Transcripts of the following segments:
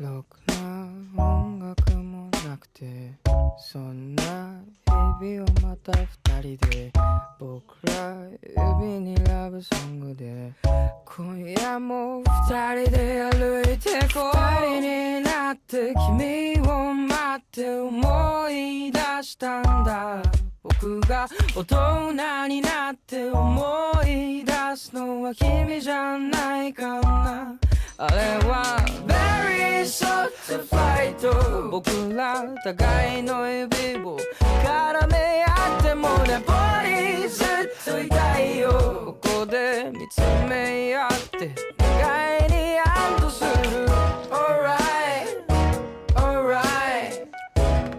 ろくな音楽もなくて、そんな日々をまた二人で、僕ら指にラブソングで、今夜も二人で歩いてこう。二人になって君を待って思い出したんだ。僕が大人になって思い出すのは君じゃないかな。あれは Very short fight。 僕ら互いの指を絡め合ってもね、ポリずっといたいよ。ここで見つめ合って互いに安堵する。 Alright Alright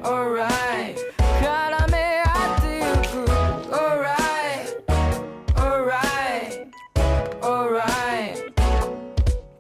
Alright 絡め合ってゆく。 Alright Alright Alright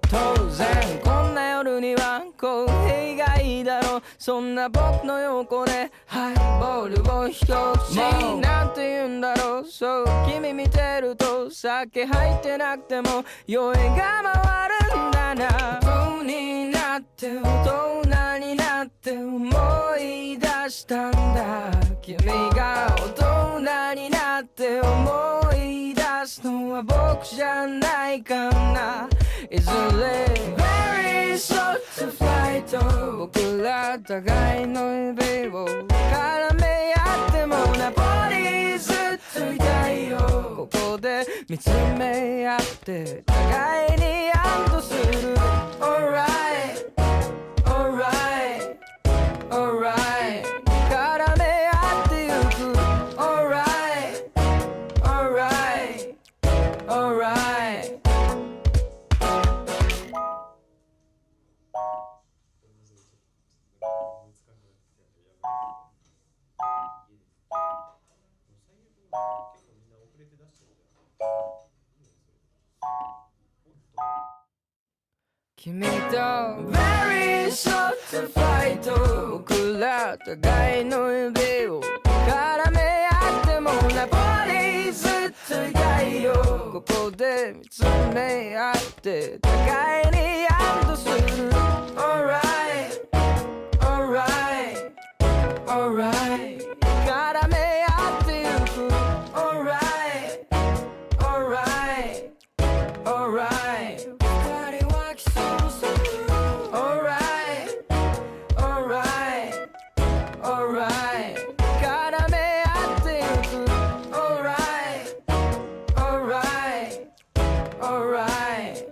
当然こんな夜にはコーヒーがいいだろう。そんな僕の横でハイボールを一口なんて言うんだろう。そう君見てると酒入ってなくても酔いが回るんだな。大人になって大人になって思い出したんだ。君が大人になって思い出すのは僕じゃないかな。いずれ Very short fight。 僕ら互いの指を絡め合ってもナポリずっといたいよ。ここで見つめ合って互いに安堵する。 Alright Alright Alright 絡め合ってゆく。 Alright Alright Alright。君と Very short fight。 僕ら互いの指を絡め合ってもナポリずっといたいよ。ここで見つめ合って互いに安堵する。 Alright Alright Alright 絡め合ってゆく。 Alright Alright Alright 二人は競うする。 Alright Alright Alright 絡め合ってゆく。 Alright Alright Alright。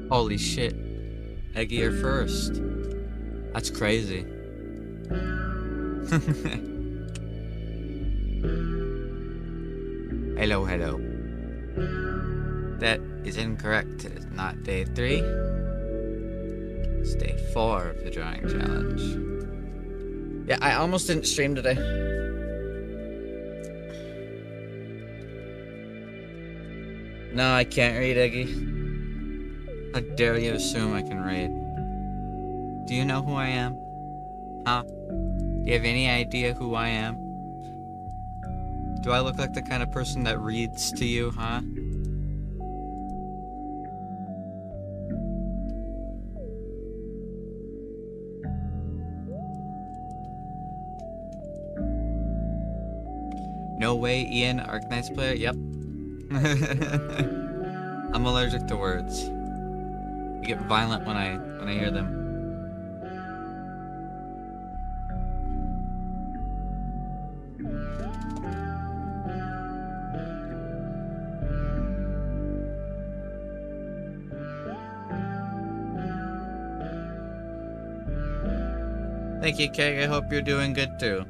Holy shit. Eggy, you're first. That's crazy. Hello, hello. That is incorrect. It's not day 3. It's day 4 of the drawing challenge. Yeah, I almost didn't stream today. No, I can't read, Eggy. How dare you assume I can read? Do you know who I am? Huh? Do you have any idea who I am? Do I look like the kind of person that reads to you, huh? No way, Ian, Arknights player? Yep. I'm allergic to words. I get violent when I hear them. Thank you, Keg. I hope you're doing good too.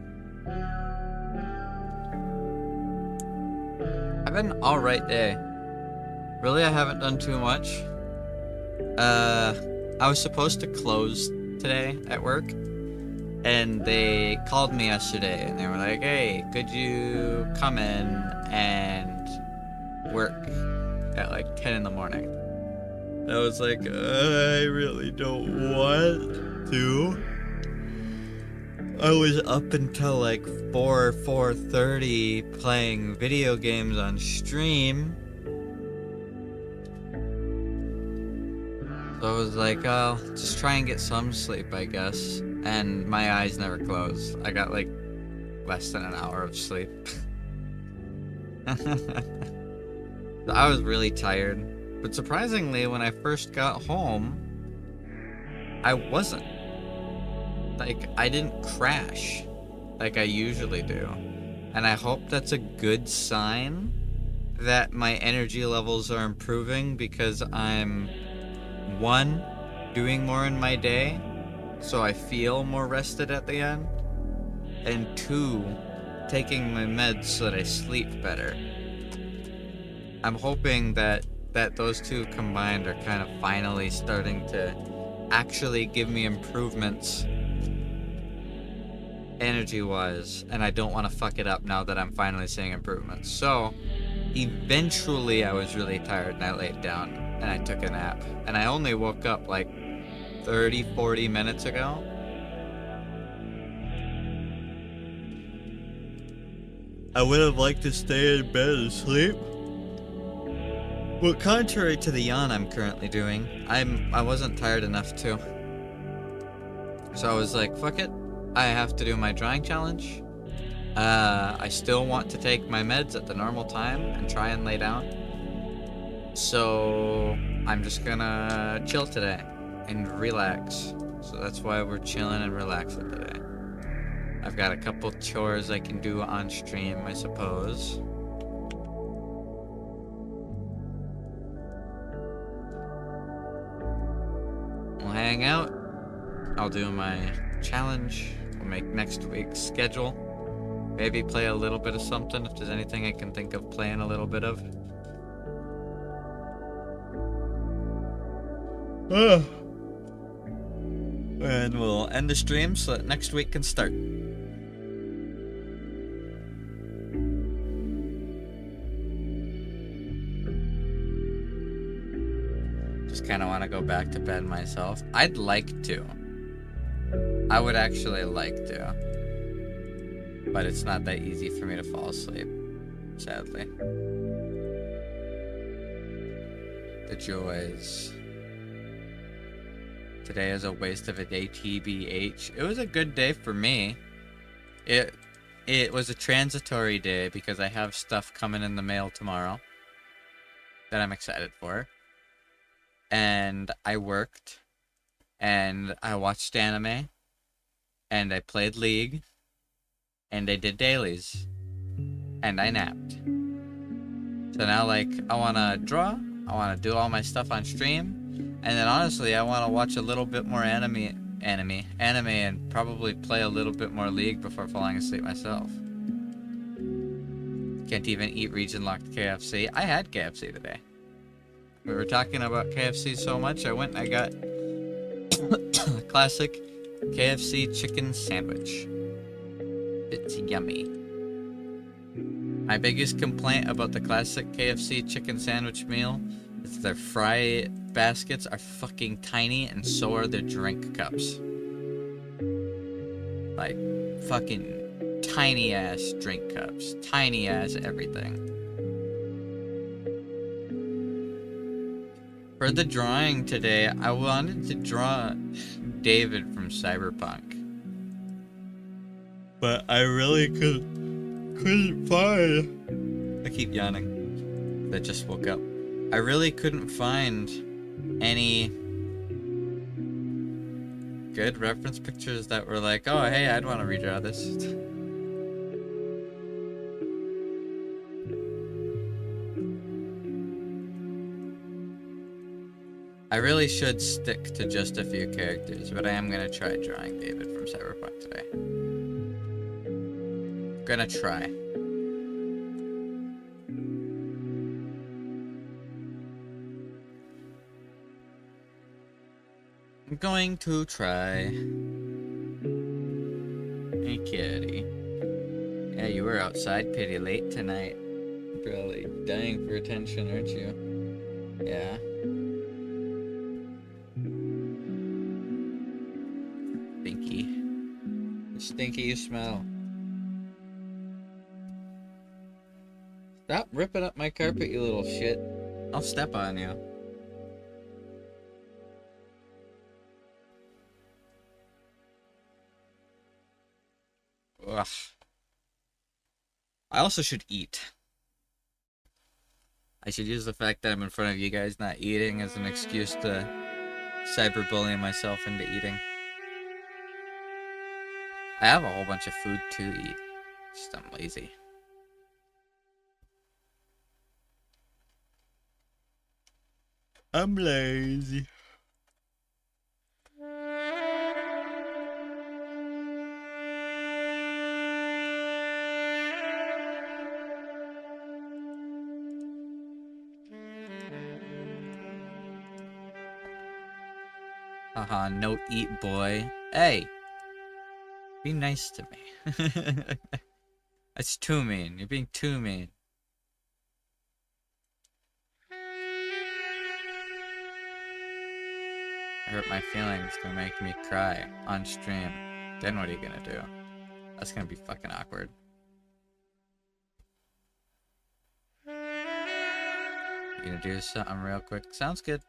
I've had an alright day. Really, I haven't done too much. I was supposed to close today at work, And they called me yesterday and they were like, hey, could you come in and work at like 10 in the morning? And I was like, I really don't want to. I was up until like 4:30 playing video games on stream. So I was like, oh, just try and get some sleep, I guess. And my eyes never closed. I got like less than an hour of sleep. So I was really tired. But surprisingly, when I first got home, I wasn't. Like, I didn't crash like I usually do. And I hope that's a good sign that my energy levels are improving because I'm, one, doing more in my day, so I feel more rested at the end, and two, taking my meds so that I sleep better. I'm hoping that those two combined are kind of finally starting to actually give me improvements energy-wise, and I don't want to fuck it up now that I'm finally seeing improvements. So, eventually I was really tired and I laid down and I took a nap. And I only woke up like 30-40 minutes ago. I would have liked to stay in bed and sleep. But contrary to the yawn I'm currently doing, I wasn't tired enough to. So I was like, fuck it. I have to do my drawing challenge. I still want to take my meds at the normal time and try and lay down. So I'm just gonna chill today and relax. So that's why we're chilling and relaxing today. I've got a couple chores I can do on stream, I suppose. We'll hang out. I'll do my challenge. We'll make next week's schedule. Maybe play a little bit of something if there's anything I can think of playing a little bit of. And we'll end the stream so that next week can start. Just kind of want to go back to bed myself. I'd like to. I would actually like to. But it's not that easy for me to fall asleep, sadly. The joys. Today is a waste of a day, TBH. It was a good day for me. It was a transitory day because I have stuff coming in the mail tomorrow that I'm excited for. And I worked, and I watched anime, and I played League, and I did dailies, and I napped. So now, like, I want to draw, I want to do all my stuff on stream, and then honestly, I want to watch a little bit more anime, and probably play a little bit more League before falling asleep myself. Can't even eat region-locked KFC. I had KFC today. We were talking about KFC so much, I went and I got a classic KFC chicken sandwich. It's yummy. My biggest complaint about the classic KFC chicken sandwich meal is their fry baskets are fucking tiny and so are their drink cups. Like, fucking tiny ass drink cups. Tiny ass everything. For the drawing today, I wanted to draw David from Cyberpunk. But I really couldn't find... I keep yawning. I just woke up. I really couldn't find any good reference pictures that were like, oh, hey, I'd want to redraw this. I really should stick to just a few characters, but I am going to try drawing David from Cyberpunk today. Gonna try. I'm going to try. kitty. Yeah, you were outside pretty late tonight. Probably dying for attention, aren't you? Yeah. Stinky. Stinky you smell. Stop ripping up my carpet, you little shit. I'll step on you. Ugh. I also should eat. I should use the fact that I'm in front of you guys not eating as an excuse to cyberbully myself into eating. I have a whole bunch of food to eat. Just I'm lazy. I'm lazy. Haha, no eat boy. Hey! Be nice to me. That's too mean. You're being too mean. Hurt my feelings to make me cry on stream. Then what are you gonna do? That's gonna be fucking awkward. You gonna do something real quick? Sounds good.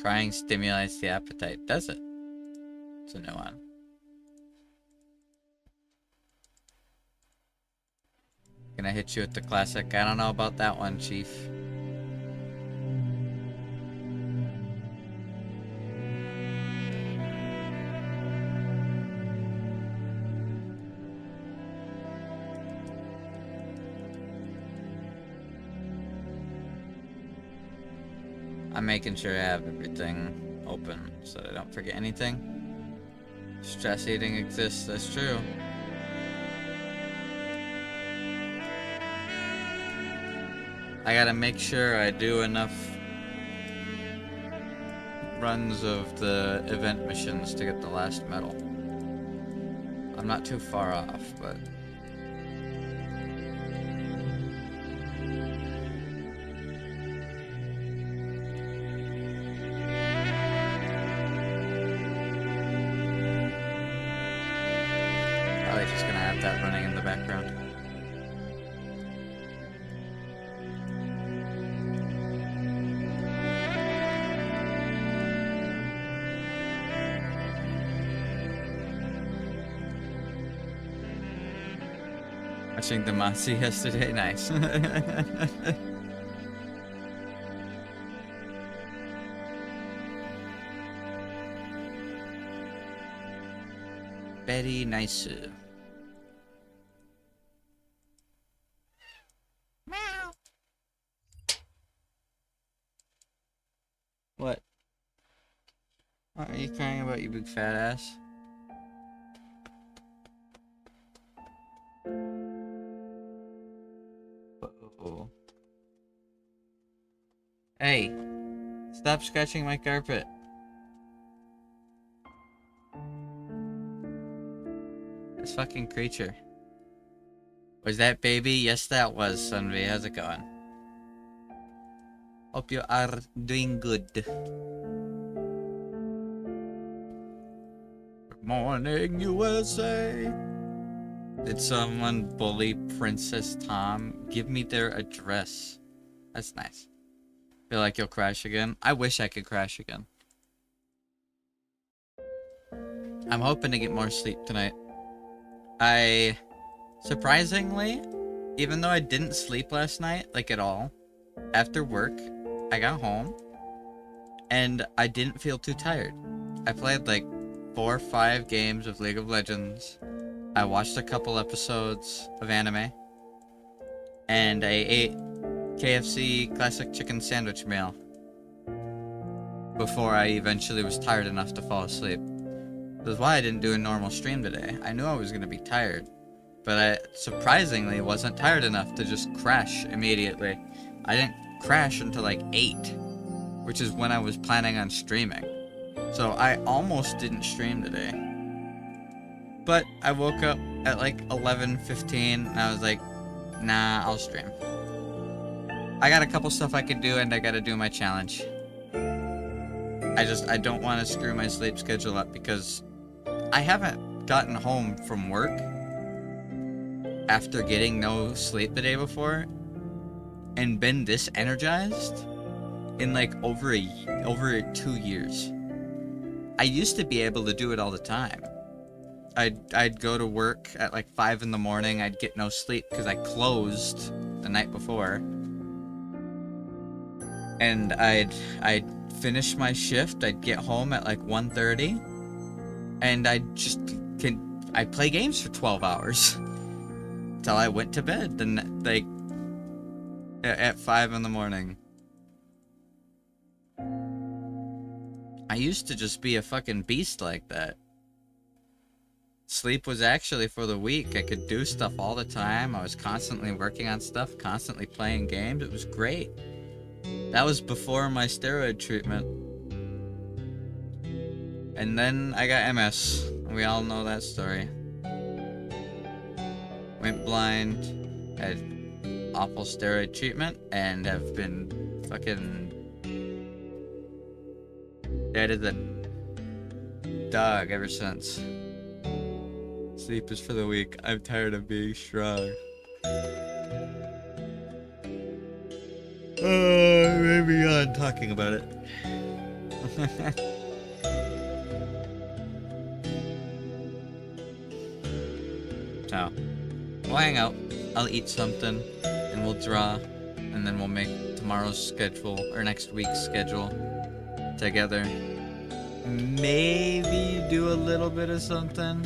Crying stimulates the appetite, does it? It's a new one. Gonna hit you with the classic. I don't know about that one, Chief. I'm making sure I have everything open so that I don't forget anything. Stress eating exists, that's true. I gotta make sure I do enough runs of the event missions to get the last medal. I'm not too far off, but... probably just gonna have that running in the background. Watching the Masi yesterday, nice. Very nice. Meow. What? What are you crying about, you big fat ass? Uh-oh. Hey, stop scratching my carpet. This fucking creature. Was that baby? Yes, that was, Sunvi. How's it going? Hope you are doing good. Good morning, USA. Did someone bully Princess Tom? Give me their address. That's nice. Feel like you'll crash again? I wish I could crash again. I'm hoping to get more sleep tonight. Surprisingly, even though I didn't sleep last night, like at all, after work, I got home, and I didn't feel too tired. I played like 4 or 5 games of League of Legends. I watched a couple episodes of anime, and I ate KFC classic chicken sandwich meal before I eventually was tired enough to fall asleep. That's why I didn't do a normal stream today. I knew I was gonna be tired, but I surprisingly wasn't tired enough to just crash immediately. I didn't crash until like 8, which is when I was planning on streaming. So I almost didn't stream today. But I woke up at like 11:15 and I was like, nah, I'll stream. I got a couple stuff I could do and I gotta do my challenge. I don't want to screw my sleep schedule up because I haven't gotten home from work after getting no sleep the day before and been this energized in like over 2 years. I used to be able to do it all the time. I'd go to work at like 5 in the morning. I'd get no sleep because I closed the night before. And I'd finish my shift. I'd get home at like 1:30, and I'd play games for 12 hours till I went to bed. Then like at 5 in the morning. I used to just be a fucking beast like that. Sleep was actually for the weak. I could do stuff all the time. I was constantly working on stuff, constantly playing games. It was great. That was before my steroid treatment. And then I got MS. We all know that story. Went blind, had awful steroid treatment, and have been fucking dead as a dog ever since. Sleep is for the weak. I'm tired of being strong. Maybe on talking about it. So, we'll hang out. I'll eat something, and we'll draw, and then we'll make tomorrow's schedule, or next week's schedule, together. Maybe do a little bit of something.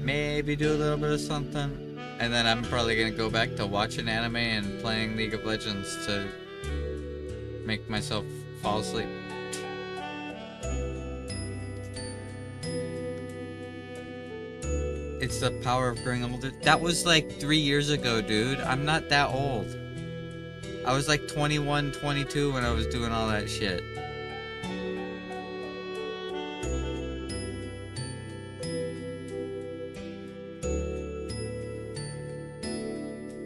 Maybe do a little bit of something. And then I'm probably gonna go back to watching anime and playing League of Legends to make myself fall asleep. It's the power of growing older. That was like 3 years ago, dude. I'm not that old. I was like 21, 22 when I was doing all that shit.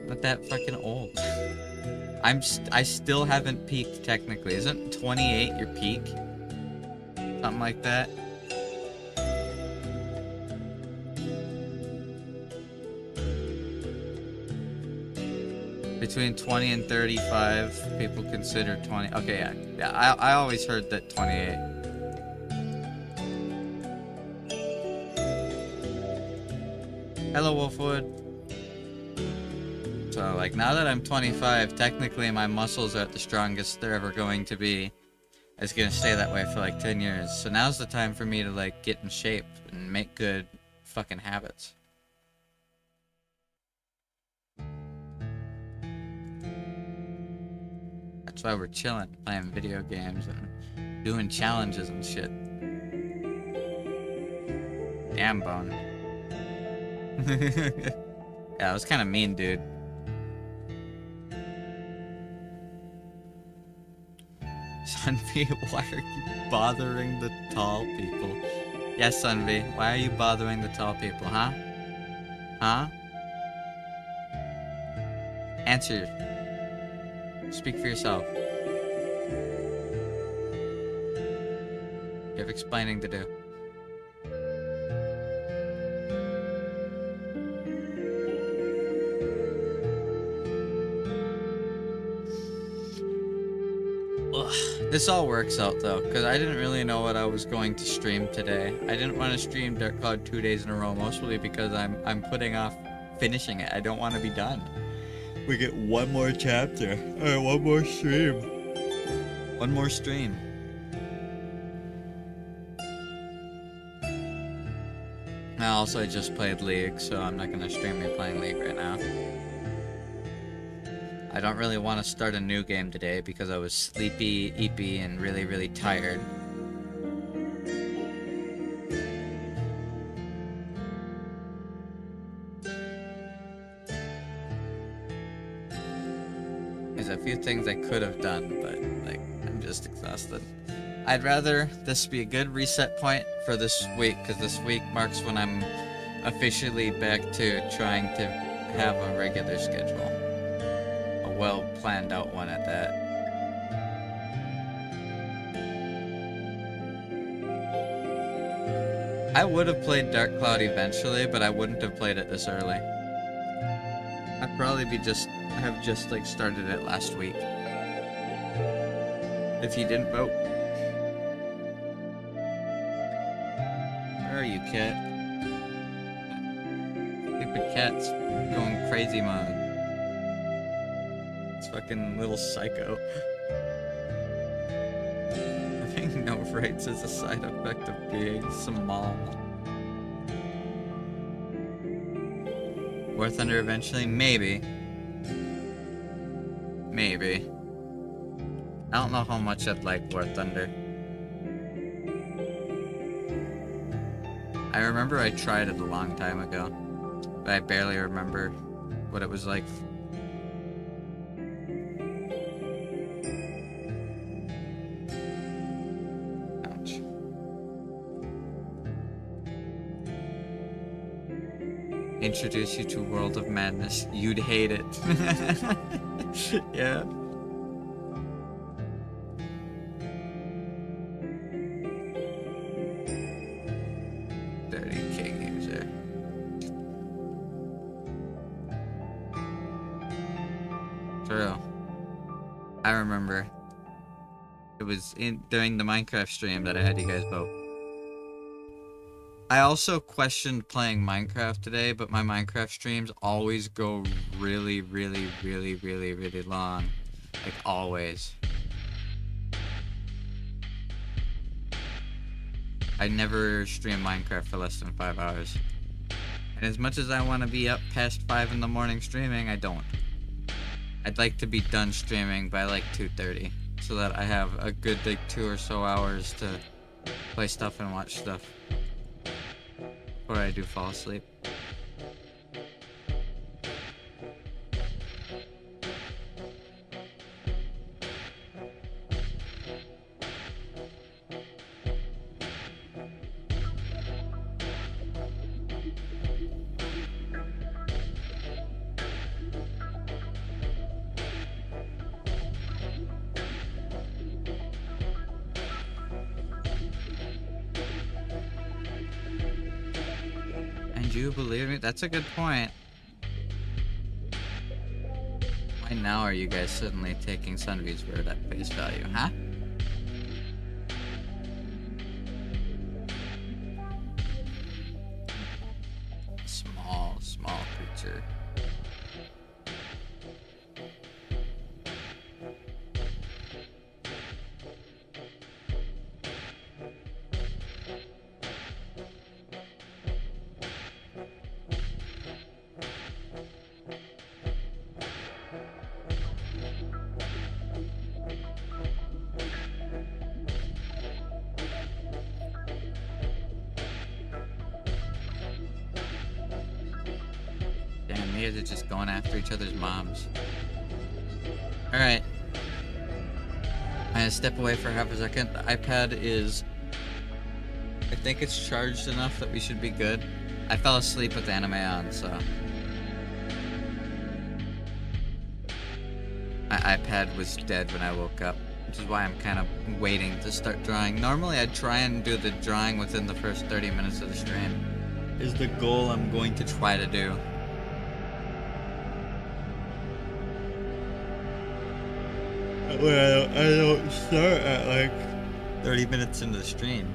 Not that fucking old. I still haven't peaked technically. Isn't 28 your peak? Something like that. Between 20 and 35, people consider 20. Okay, yeah. I always heard that 28. Hello, Wolfwood. So, like, now that I'm 25, technically my muscles are at the strongest they're ever going to be. It's gonna stay that way for like 10 years. So now's the time for me to, like, get in shape and make good fucking habits. That's why we're chilling, playing video games and doing challenges and shit. Damn, Bone. Yeah, it was kind of mean, dude. Sunvi, why are you bothering the tall people? Yes, Sunvi, why are you bothering the tall people, huh? Huh? Answer. Speak for yourself. You have explaining to do. Ugh. This all works out though, because I didn't really know what I was going to stream today. I didn't want to stream Dark Cloud 2 days in a row, mostly because I'm putting off finishing it. I don't want to be done. We get one more chapter, or one more stream. One more stream. Now also I just played League, so I'm not gonna stream me playing League right now. I don't really want to start a new game today because I was sleepy, eepy, and really, really tired. There's a few things I could have done, but like I'm just exhausted. I'd rather this be a good reset point for this week, because this week marks when I'm officially back to trying to have a regular schedule. A well planned out one at that. I would have played Dark Cloud eventually, but I wouldn't have played it this early. I'd probably have just like started it last week. If you didn't vote. Where are you, cat? Stupid cat's going crazy mode. It's fucking little psycho. Having no rights is a side effect of being small. War Thunder eventually? Maybe. Maybe. I don't know how much I'd like War Thunder. I remember I tried it a long time ago, but I barely remember what it was like. Ouch. Introduce you to World of Madness. You'd hate it. Yeah. True. I remember. It was during the Minecraft stream that I had you guys vote. I also questioned playing Minecraft today, but my Minecraft streams always go really, really, really, really, really long. Like, always. I never stream Minecraft for less than 5 hours. And as much as I want to be up past 5 in the morning streaming, I don't. I'd like to be done streaming by like 2:30, so that I have a good like 2 or so hours to play stuff and watch stuff before I do fall asleep. And you believe me? That's a good point. Why now are you guys suddenly taking Sunbee's word at face value, huh? Small creature. Damn, these are just going after each other's moms. Alright. I'm gonna step away for half a second. The iPad is... I think it's charged enough that we should be good. I fell asleep with the anime on, so... My iPad was dead when I woke up, which is why I'm kind of waiting to start drawing. Normally I'd try and do the drawing within the first 30 minutes of the stream. Is the goal I'm going to try to do. Well, I don't start at like 30 minutes into the stream.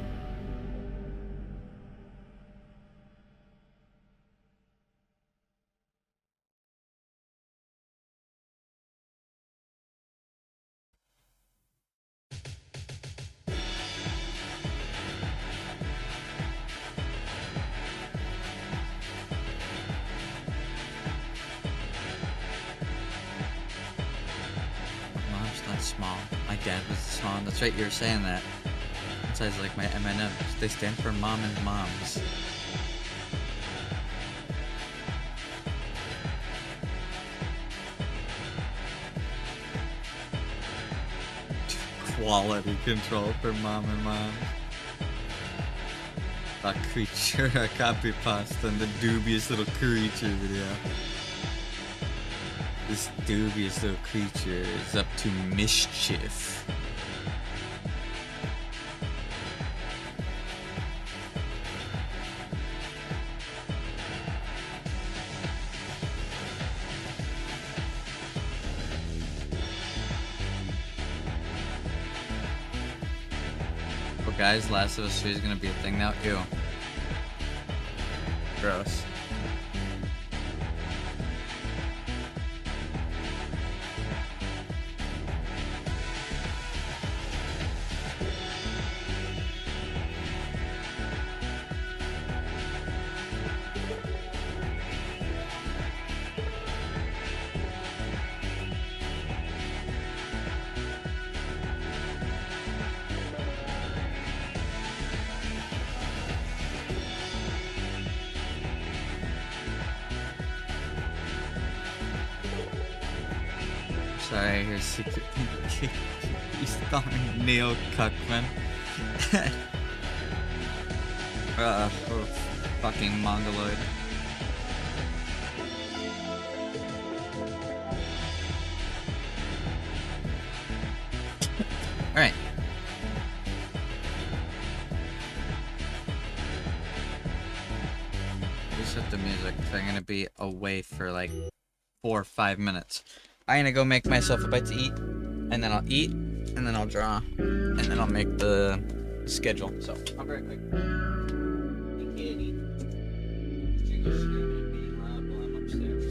Small. My dad was small. That's right, you were saying that. That sounds like my M&Ms. They stand for Mom and Moms. quality control for mom and mom. A creature, a copy pasta, and the dubious little creature video. This dubious little creature is up to mischief. Oh guys, Last of Us 3 is gonna be a thing now? Ew. Gross. Sorry, here's secret. He's calling Neil Cuckman. Oh, fucking mongoloid. Alright. Reset the music. I'm gonna be away for like 4 or 5 minutes. I'm gonna go make myself a bite to eat, and then I'll eat, and then I'll draw, and then I'll make the schedule. So, I'll be right quick. Being loud while I'm upstairs.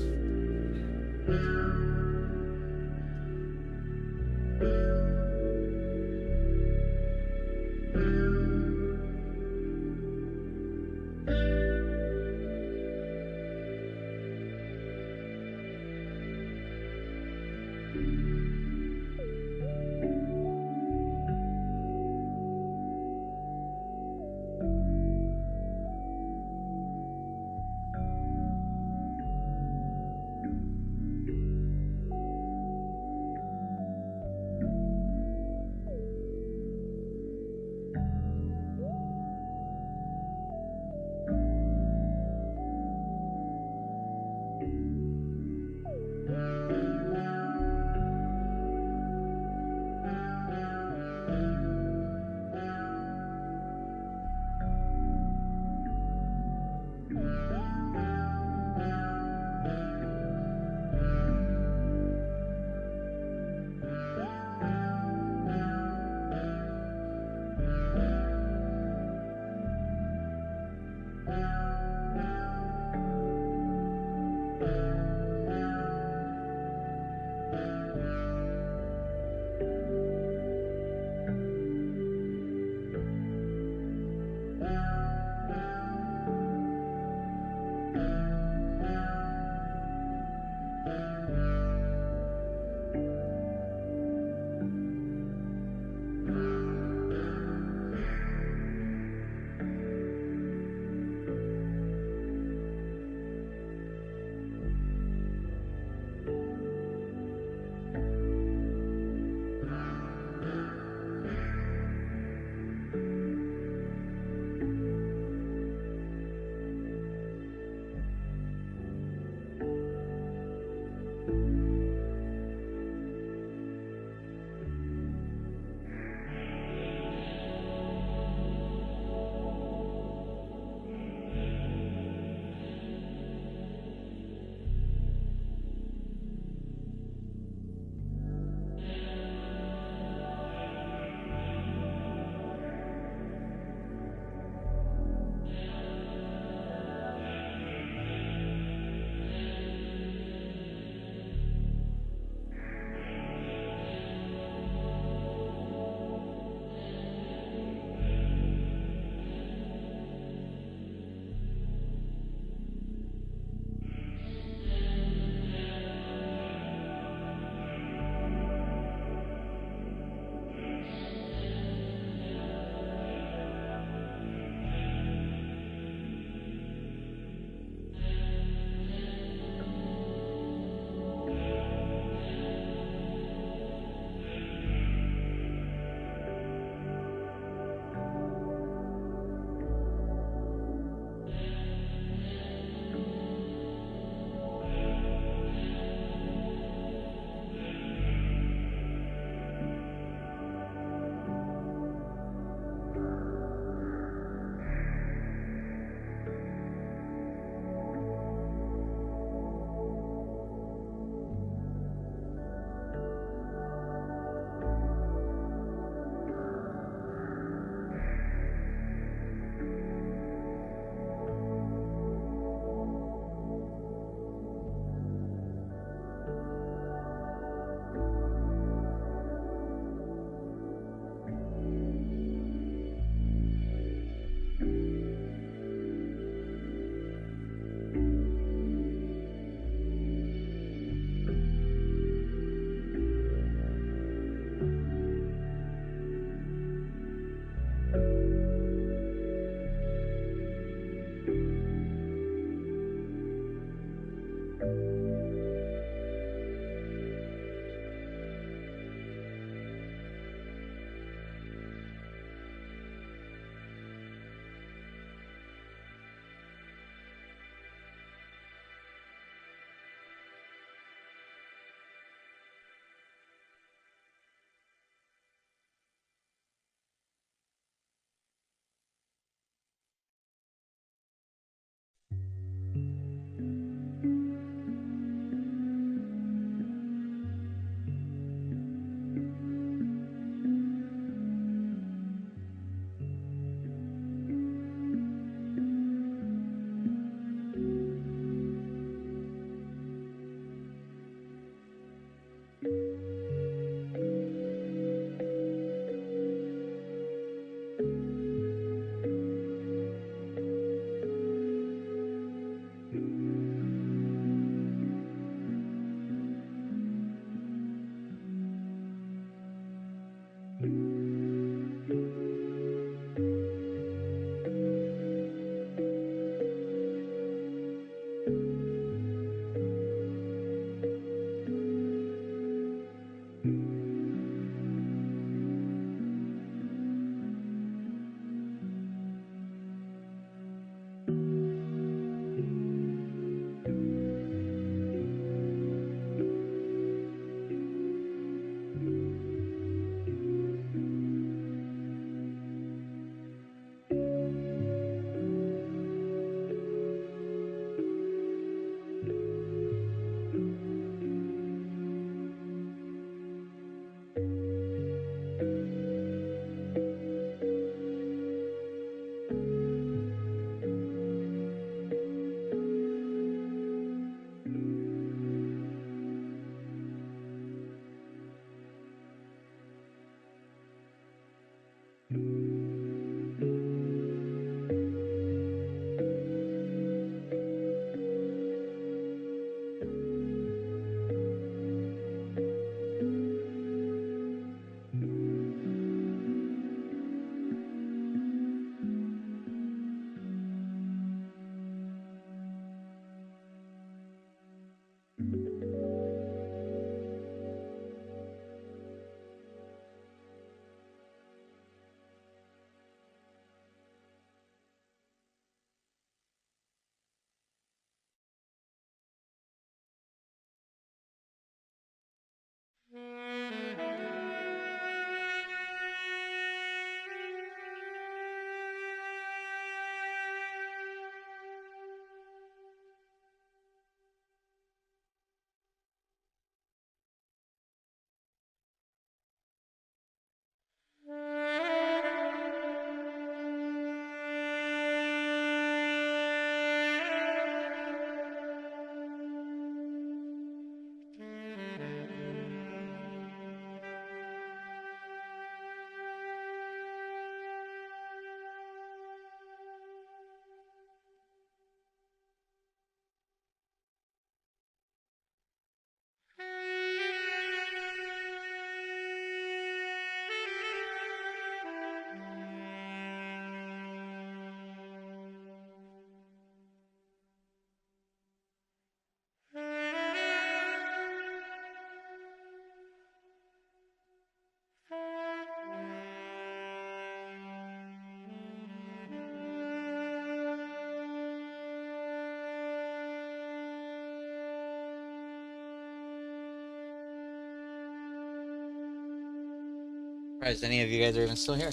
Surprised any of you guys are even still here.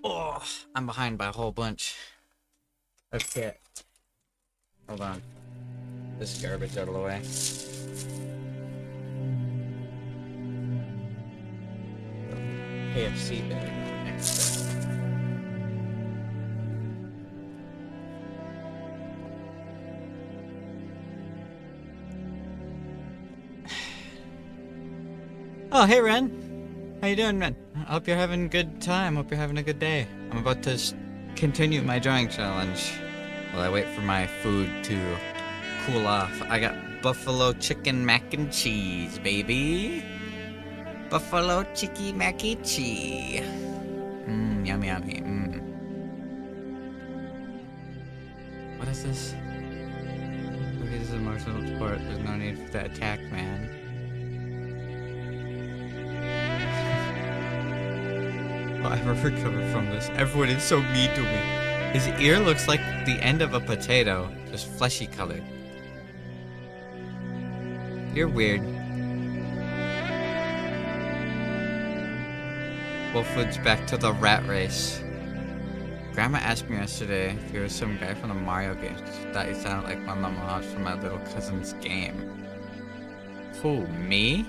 Oh, I'm behind by a whole bunch. Okay. Hold on. This garbage out of the way. KFC bag next to it. Oh, hey, Ren. How you doing, Ren? I hope you're having a good time. Hope you're having a good day. I'm about to continue my drawing challenge while I wait for my food to cool off. I got buffalo chicken mac and cheese, baby. Buffalo chicky mac and cheese. Yummy, yummy. What is this? Okay, this is emotional support. There's no need for that attack, man. I'll ever recover from this. Everyone is so mean to me. His ear looks like the end of a potato, just fleshy colored. You're weird. Wolfwood's back to the rat race. Grandma asked me yesterday if he was some guy from the Mario games. She thought he sounded like one of the mods from my little cousin's game. Who, me?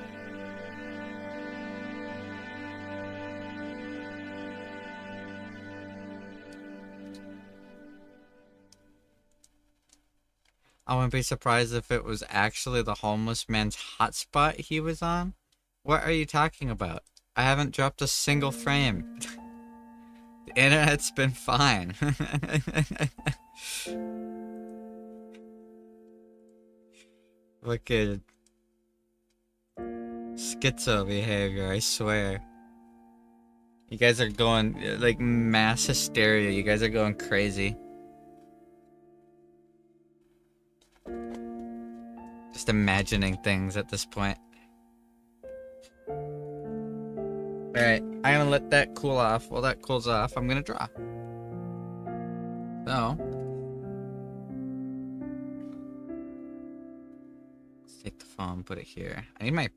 I wouldn't be surprised if it was actually the homeless man's hotspot he was on. What are you talking about? I haven't dropped a single frame. The internet's been fine. Wicked schizo behavior, I swear. You guys are going, like, mass hysteria. You guys are going crazy. Just imagining things at this point. Alright, I'm gonna let that cool off. While that cools off, I'm gonna draw. So, let's take the phone, put it here. I need my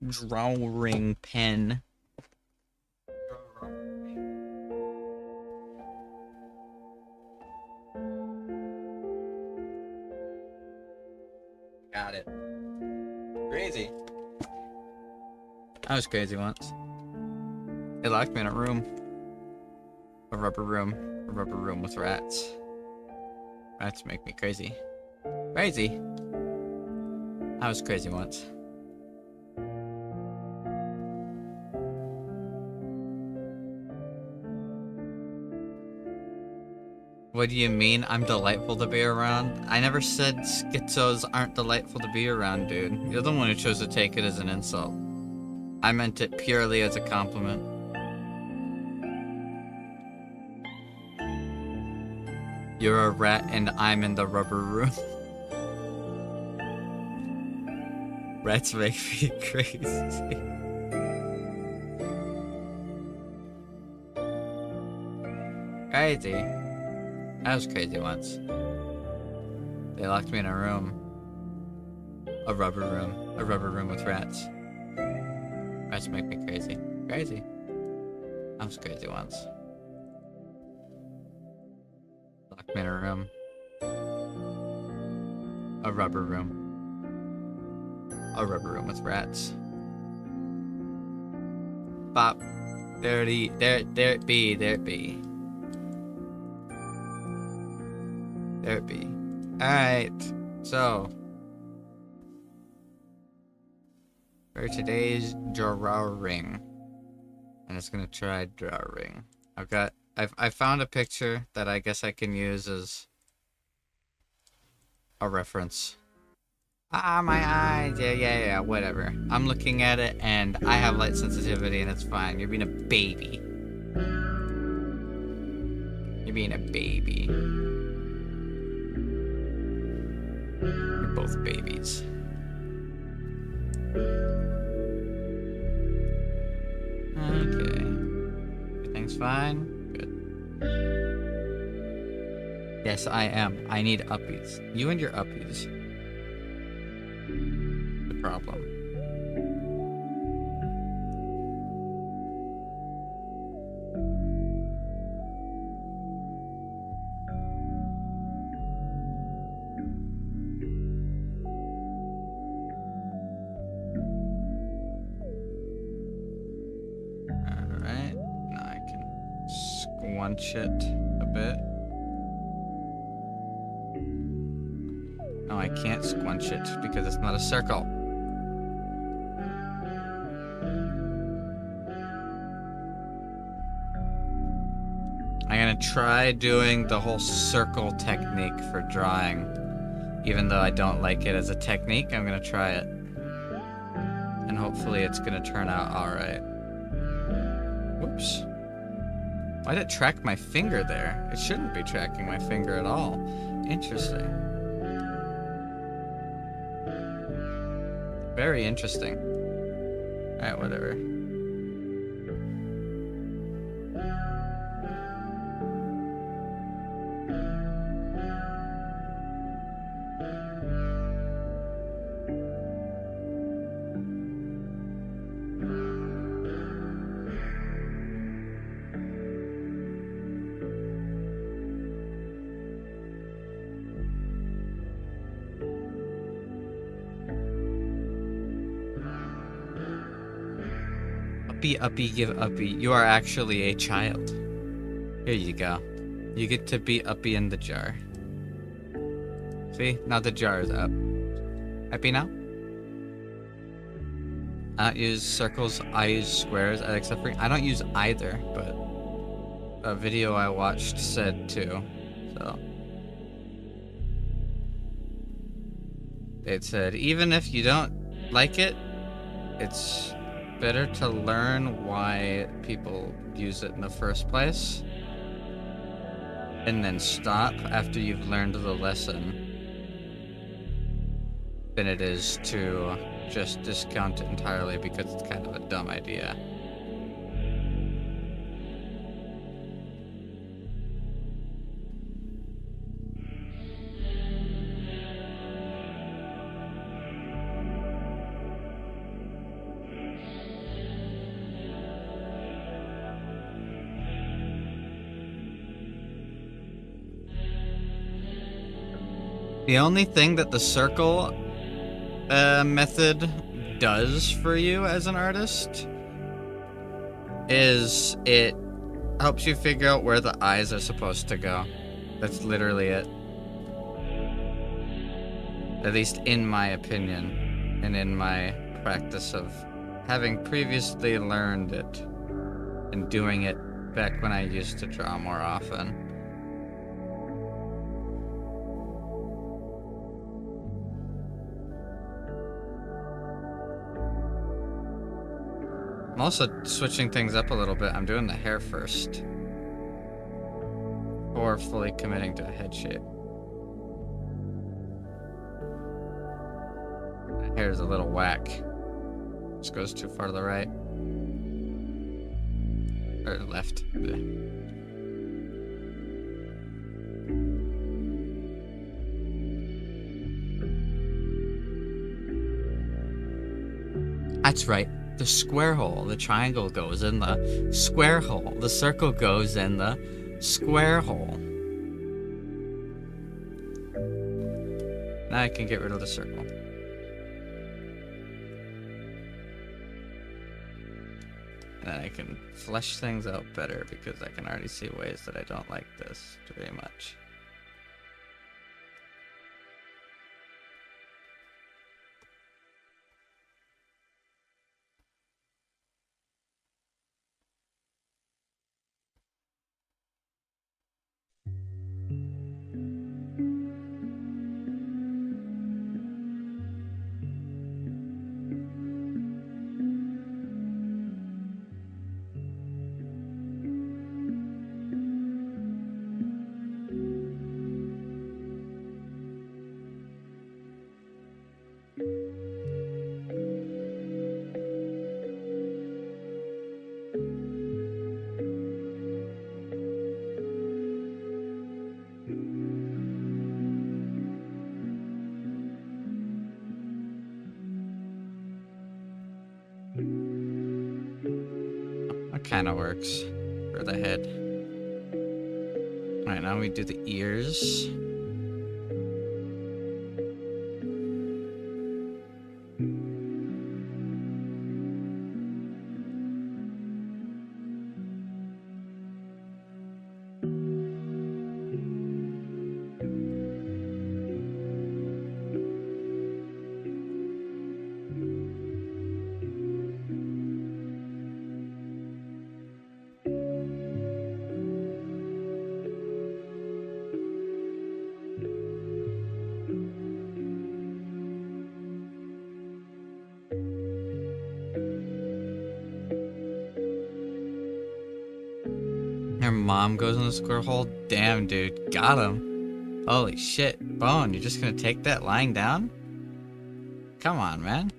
drawing pen. Got it. Crazy. I was crazy once. They locked me in a room. A rubber room with rats. Rats make me crazy. Crazy? I was crazy once. What do you mean I'm delightful to be around? I never said schizos aren't delightful to be around, dude. You're the one who chose to take it as an insult. I meant it purely as a compliment. You're a rat and I'm in the rubber room. Rats make me crazy. Crazy. I was crazy once. They locked me in a room. A rubber room with rats. Rats make me crazy. Crazy. I was crazy once. Locked me in a room. A rubber room with rats. Bop. There it be. There it be. Alright, so for today's drawing, and it's gonna try drawing. I found a picture that I guess I can use as a reference. Ah, my eyes. Yeah, whatever. I'm looking at it and I have light sensitivity and it's fine. You're being a baby. You're being a baby. You're both babies. Okay. Everything's fine? Good. Yes, I am. I need uppies. You and your uppies. The problem. squunch it a bit. No, I can't squunch it because it's not a circle. I'm gonna try doing the whole circle technique for drawing. Even though I don't like it as a technique, I'm gonna try it. And hopefully it's gonna turn out alright. Whoops. Why did it track my finger there? It shouldn't be tracking my finger at all. Interesting. Very interesting. Alright, whatever. Uppy, uppy, give uppy. You are actually a child. Here you go. You get to be uppy in the jar. See? Now the jar is up. Happy now? I don't use circles, I use squares, except for... I don't use either, but... a video I watched said to, so... It said, even if you don't like it, it's better to learn why people use it in the first place and then stop after you've learned the lesson than it is to just discount it entirely because it's kind of a dumb idea. The only thing that the circle method does for you as an artist is it helps you figure out where the eyes are supposed to go. That's literally it. At least in my opinion, and in my practice of having previously learned it and doing it back when I used to draw more often. I'm also switching things up a little bit. I'm doing the hair first. Or fully committing to a head shape. The hair's a little whack. This goes too far to the right. Or left. That's right. The square hole, the triangle goes in the square hole. The circle goes in the square hole. Now I can get rid of the circle. And then I can flesh things out better because I can already see ways that I don't like this very much. Kind of works for the head. Alright, now we do the ears. mom goes in the square hole? Damn, dude. Got him. Holy shit. Bone, you're just gonna take that lying down? Come on, man.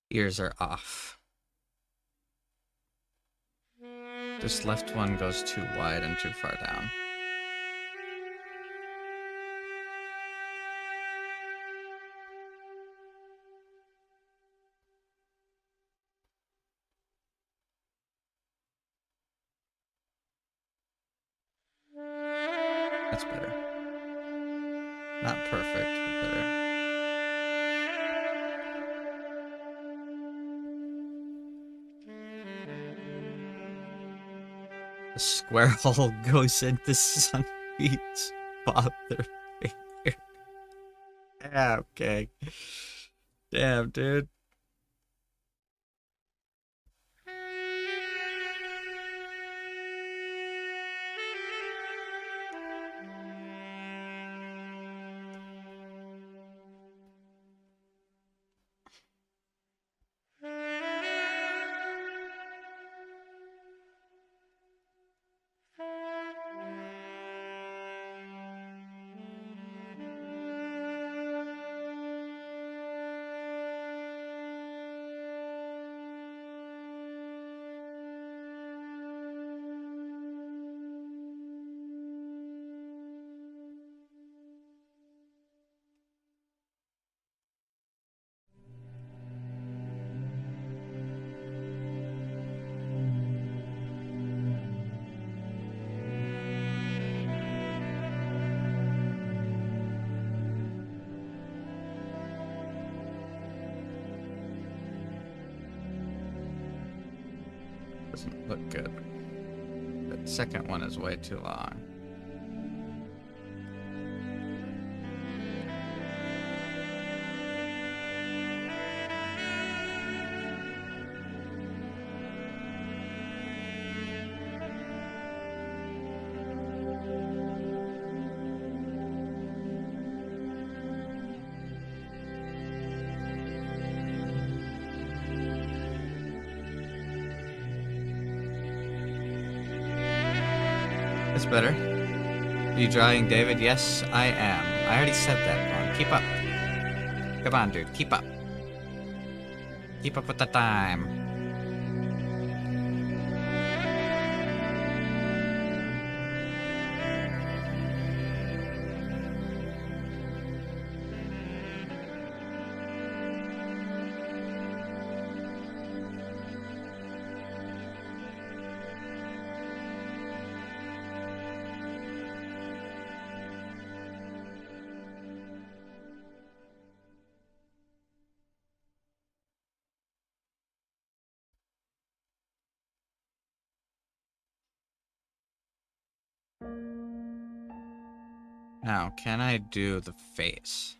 Ears are off. This left one goes too wide and too far down. That's better. Not perfect, but better. The square hole goes into Sunbeam's father figure. Yeah, okay. Damn, dude. Doesn't look good. That second one is way too long. It's better. Are you drawing David? Yes, I am. I already said that, Bone. Keep up. Come on, dude. Keep up. Keep up with the time. Now, can I do the face?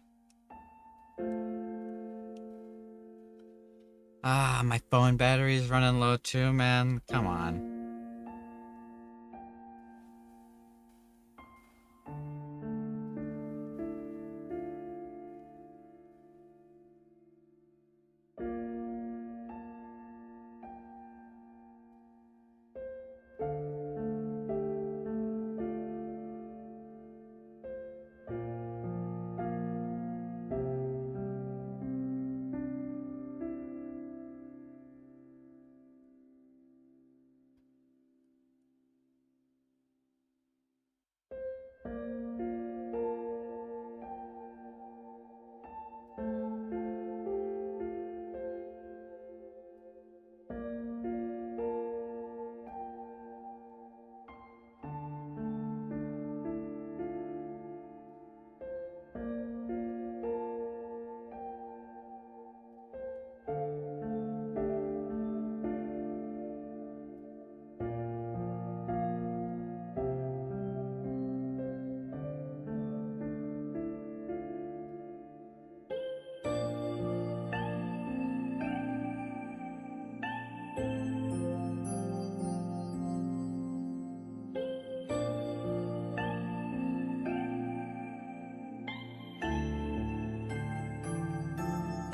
Ah, my phone battery is running low too, man. Come on.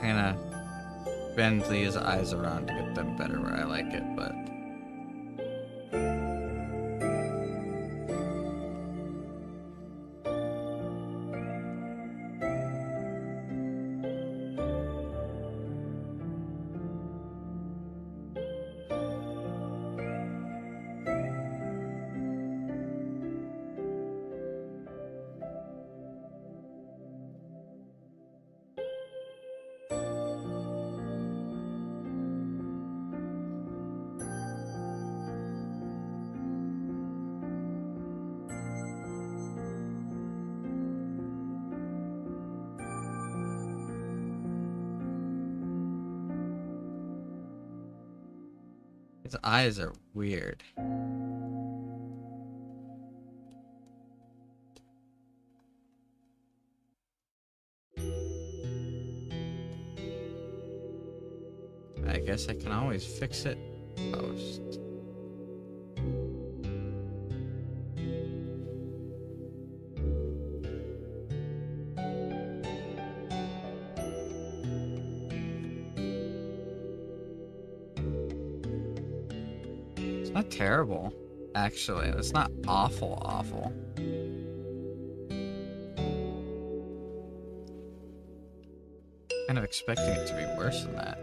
gonna bend these eyes around to get them better where I like it, but his eyes are weird. I guess I can always fix it. Post. It's not terrible, actually. It's not awful, awful. Kind of expecting it to be worse than that.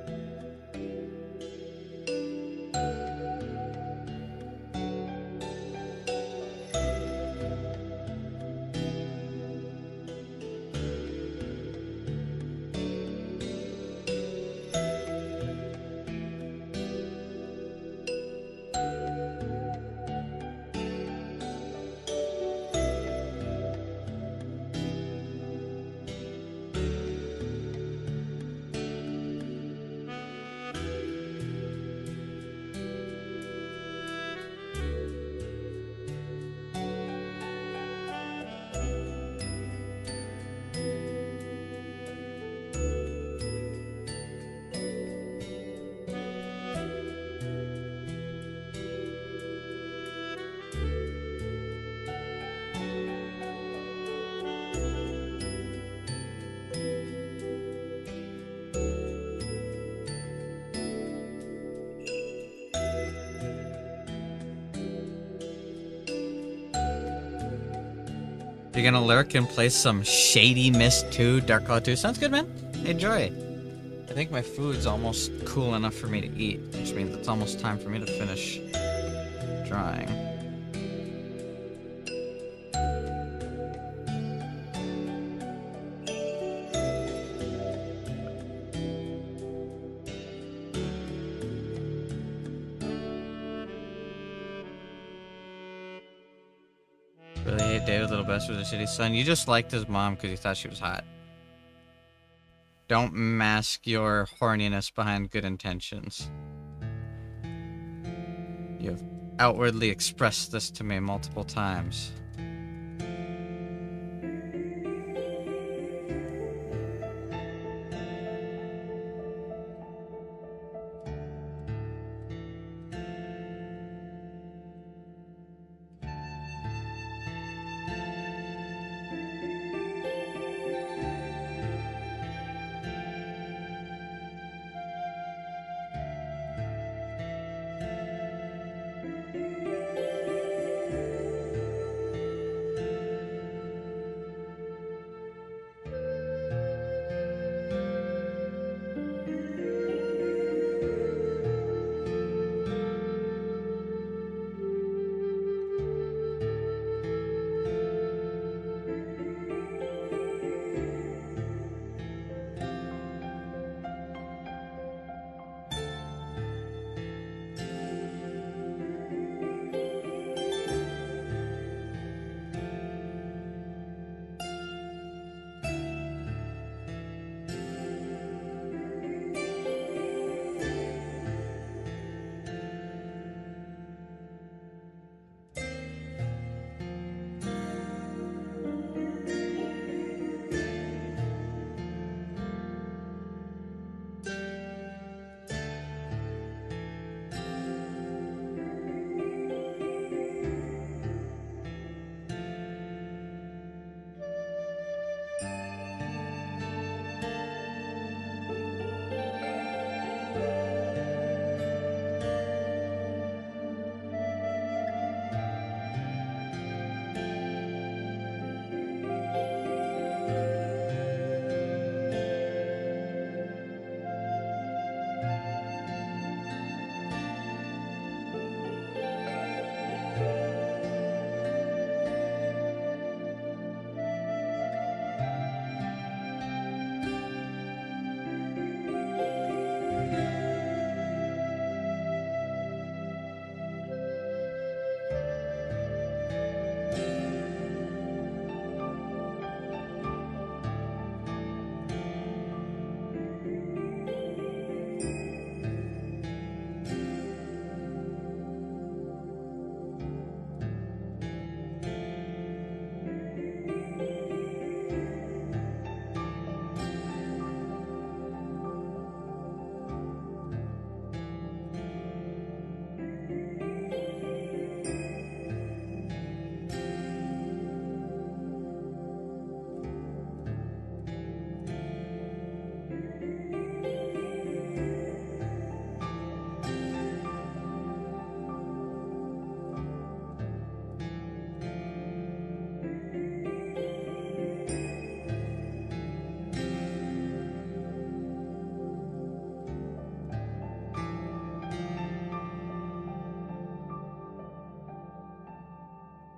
You're gonna lurk and play some Shady Mist 2, Dark Cloud 2. Sounds good, man. Enjoy. I think my food's almost cool enough for me to eat, which means it's almost time for me to finish drawing. Really hate David Little Best was a shitty son. You just liked his mom because you thought she was hot. Don't mask your horniness behind good intentions. You have outwardly expressed this to me multiple times.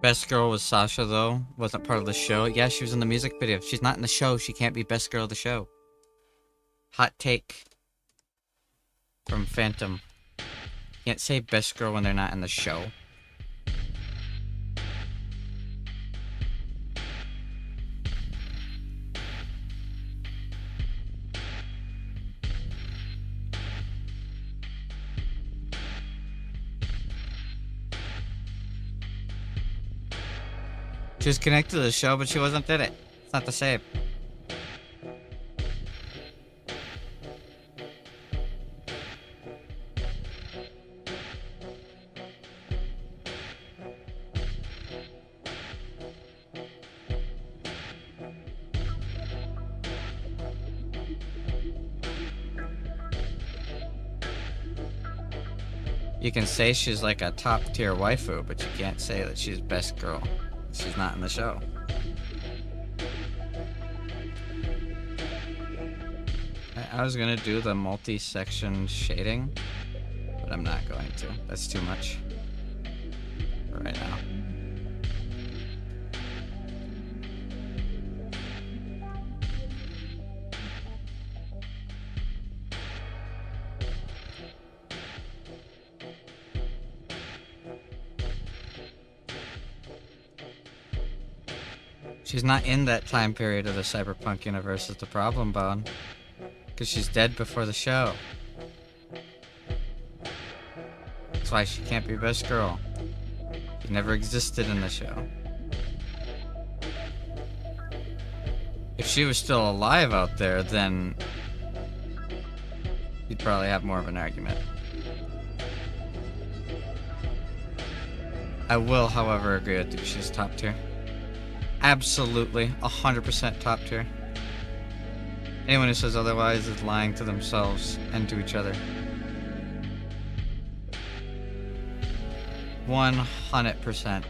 Best girl was Sasha, though. Wasn't part of the show. Yeah, she was in the music video. If she's not in the show, she can't be best girl of the show. Hot take from Phantom. Can't say best girl when they're not in the show. She was connected to the show, but she wasn't in it. It's not the same. You can say she's like a top tier waifu, but you can't say that she's best girl. She's not in the show. I was gonna do the multi-section shading, but I'm not going to. That's too much for right now. She's not in that time period of the cyberpunk universe is the problem, Bone. Because she's dead before the show. That's why she can't be best girl. She never existed in the show. If she was still alive out there, then you'd probably have more of an argument. I will, however, agree with you. She's top tier. Absolutely, 100% top tier. Anyone who says otherwise is lying to themselves and to each other. 100%.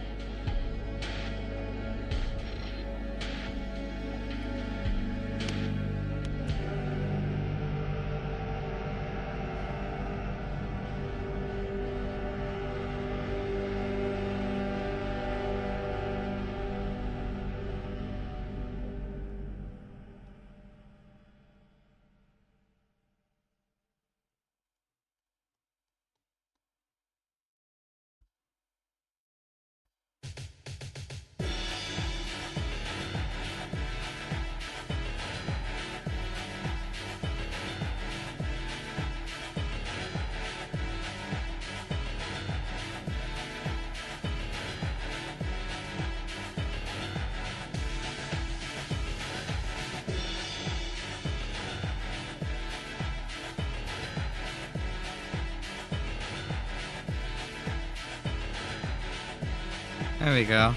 There we go.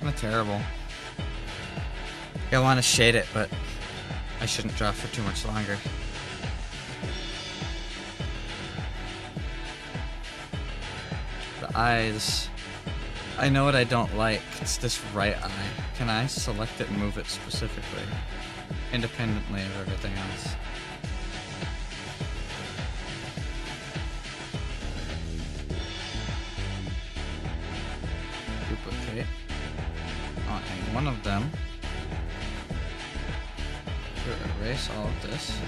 I'm terrible. I want to shade it, but I shouldn't draw for too much longer. The eyes. I know what I don't like. It's this right eye. Can I select it and move it specifically? Independently of everything else. Duplicate. On one of them. To erase all of this.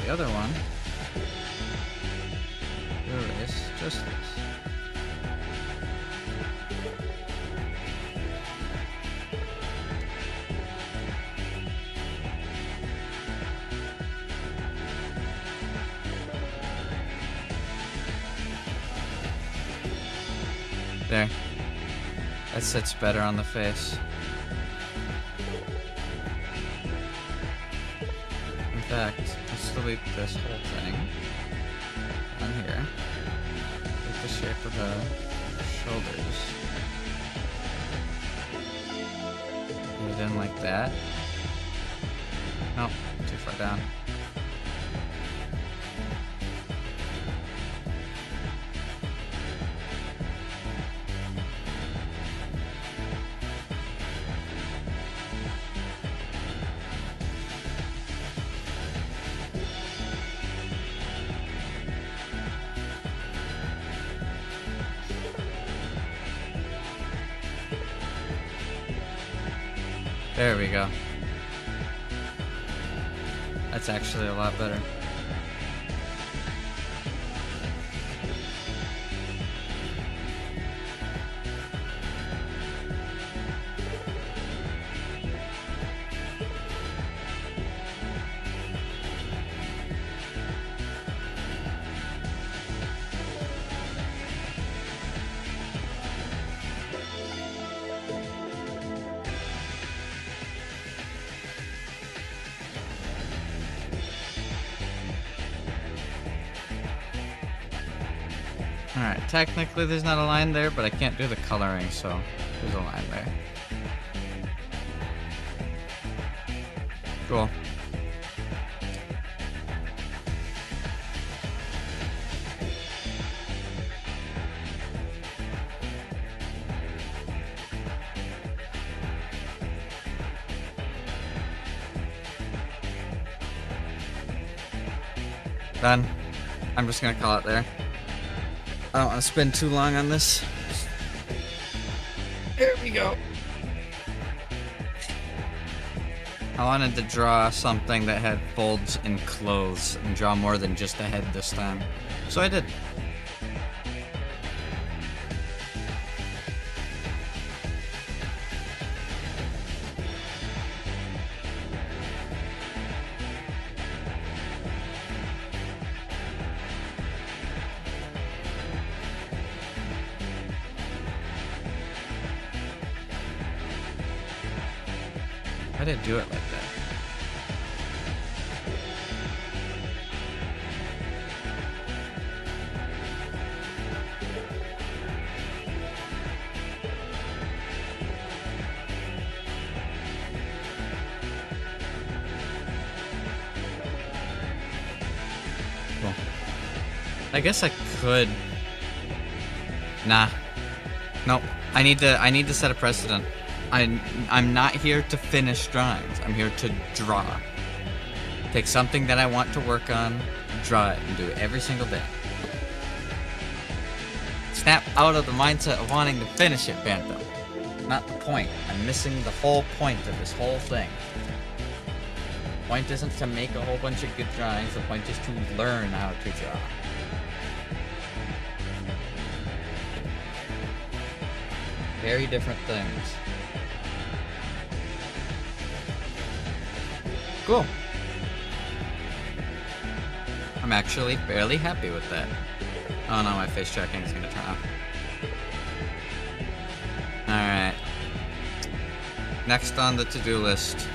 The other one. To erase just this. There. That sits better on the face. In fact, let's delete this whole thing on here. Get the shape of the shoulders. Put it in like that. Nope, too far down. There we go. That's actually a lot better. Alright, technically there's not a line there, but I can't do the coloring, so there's a line there. Cool. Done. I'm just gonna call it there. I don't want to spend too long on this. There we go. I wanted to draw something that had folds and clothes and draw more than just a head this time. So I did. Why did I do it like that? Cool. I guess I could. Nah. Nope. I need to set a precedent. I'm not here to finish drawings. I'm here to draw. Take something that I want to work on, draw it, and do it every single day. Snap out of the mindset of wanting to finish it, Phantom. Not the point. I'm missing the whole point of this whole thing. The point isn't to make a whole bunch of good drawings. The point is to learn how to draw. Very different things. Cool. I'm actually fairly happy with that. Oh no, my face tracking is gonna turn off. Alright. Next on the to-do list.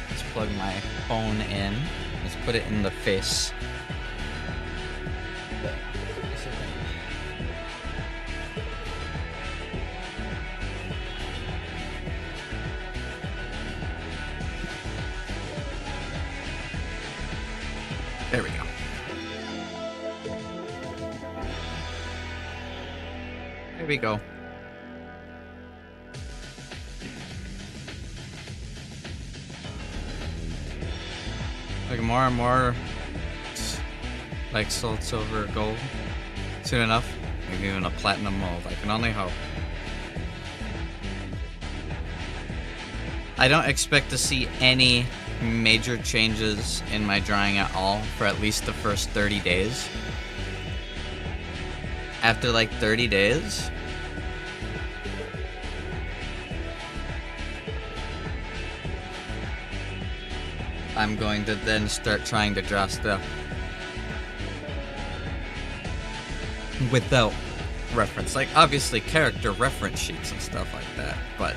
Let's plug my phone in. Let's put it in the face. There we go. There we go. Like more and more, like sold silver, gold. Soon enough, maybe even a platinum mold. I can only hope. I don't expect to see any major changes in my drawing at all for at least the first 30 days. After like 30 days, I'm going to then start trying to draw stuff without reference. Like obviously character reference sheets and stuff like that, but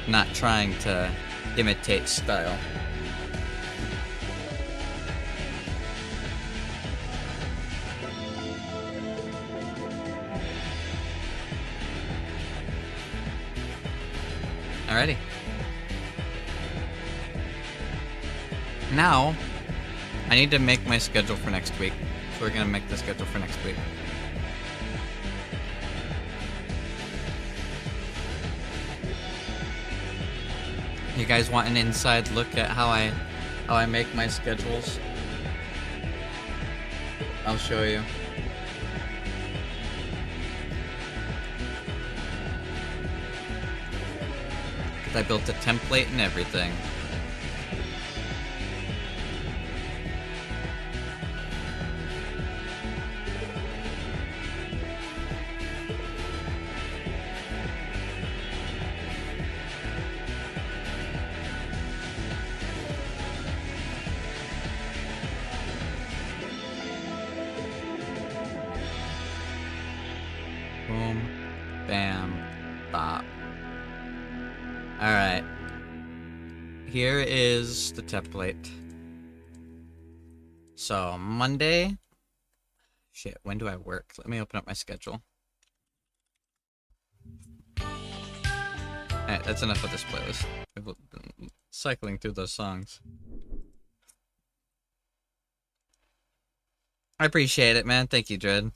not trying to imitate style. Alrighty. Now, I need to make my schedule for next week. So we're gonna make the schedule for next week. You guys want an inside look at how I make my schedules? I'll show you. I built a template and everything. Boom, bam, bop. Alright. Here is the template. So, Monday. Shit, when do I work? Let me open up my schedule. Alright, that's enough of this playlist. I've been cycling through those songs. I appreciate it, man. Thank you, Dread.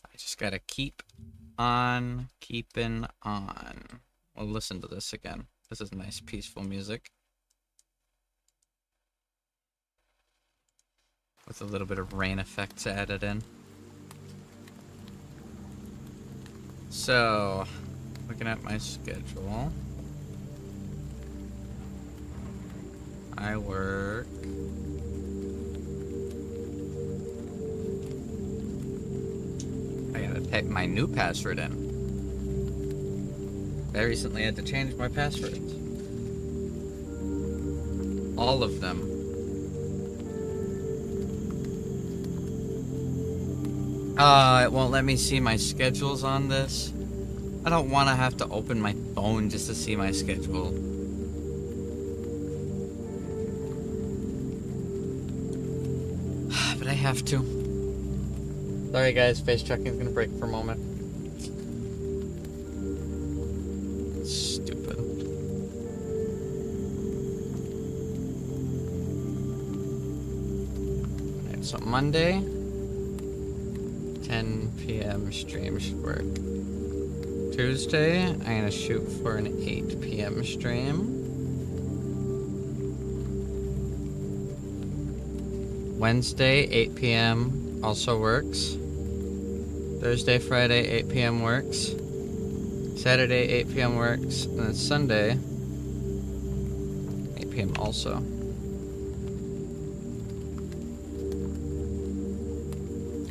I just gotta keep on keeping on. We'll listen to this again. This is nice, peaceful music. With a little bit of rain effects added in. So, looking at my schedule. I work... I gotta type my new password in. I recently had to change my passwords. All of them. It won't let me see my schedules on this. I don't want to have to open my phone just to see my schedule. But I have to. Sorry guys, face checking's gonna break for a moment. Stupid. Alright, so Monday, 10 p.m. stream should work. Tuesday, I'm gonna shoot for an 8 p.m. stream. Wednesday, 8 p.m. also works. Thursday, Friday, 8 p.m. works. Saturday, 8 p.m. works. And then Sunday, 8 p.m. also.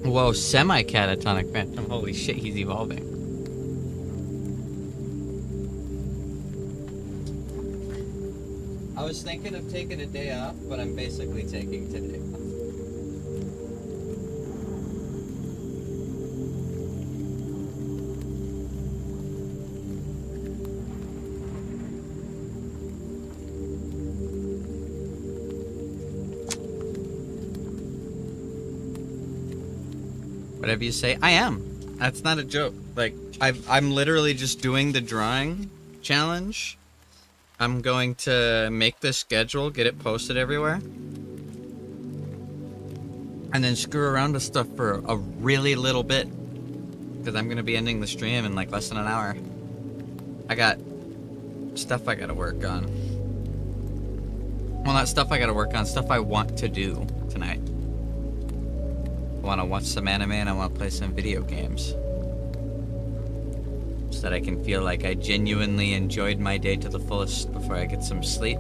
Whoa, semi-catatonic phantom. Holy shit, he's evolving. I was thinking of taking a day off, but I'm basically taking today off. Whatever you say, I am. That's not a joke. Like, I'm literally just doing the drawing challenge. I'm going to make this schedule, get it posted everywhere. And then screw around with stuff for a really little bit. Because I'm going to be ending the stream in like less than an hour. I got stuff I got to work on. Well, not stuff I got to work on, stuff I want to do tonight. I want to watch some anime and I want to play some video games. So that I can feel like I genuinely enjoyed my day to the fullest before I get some sleep.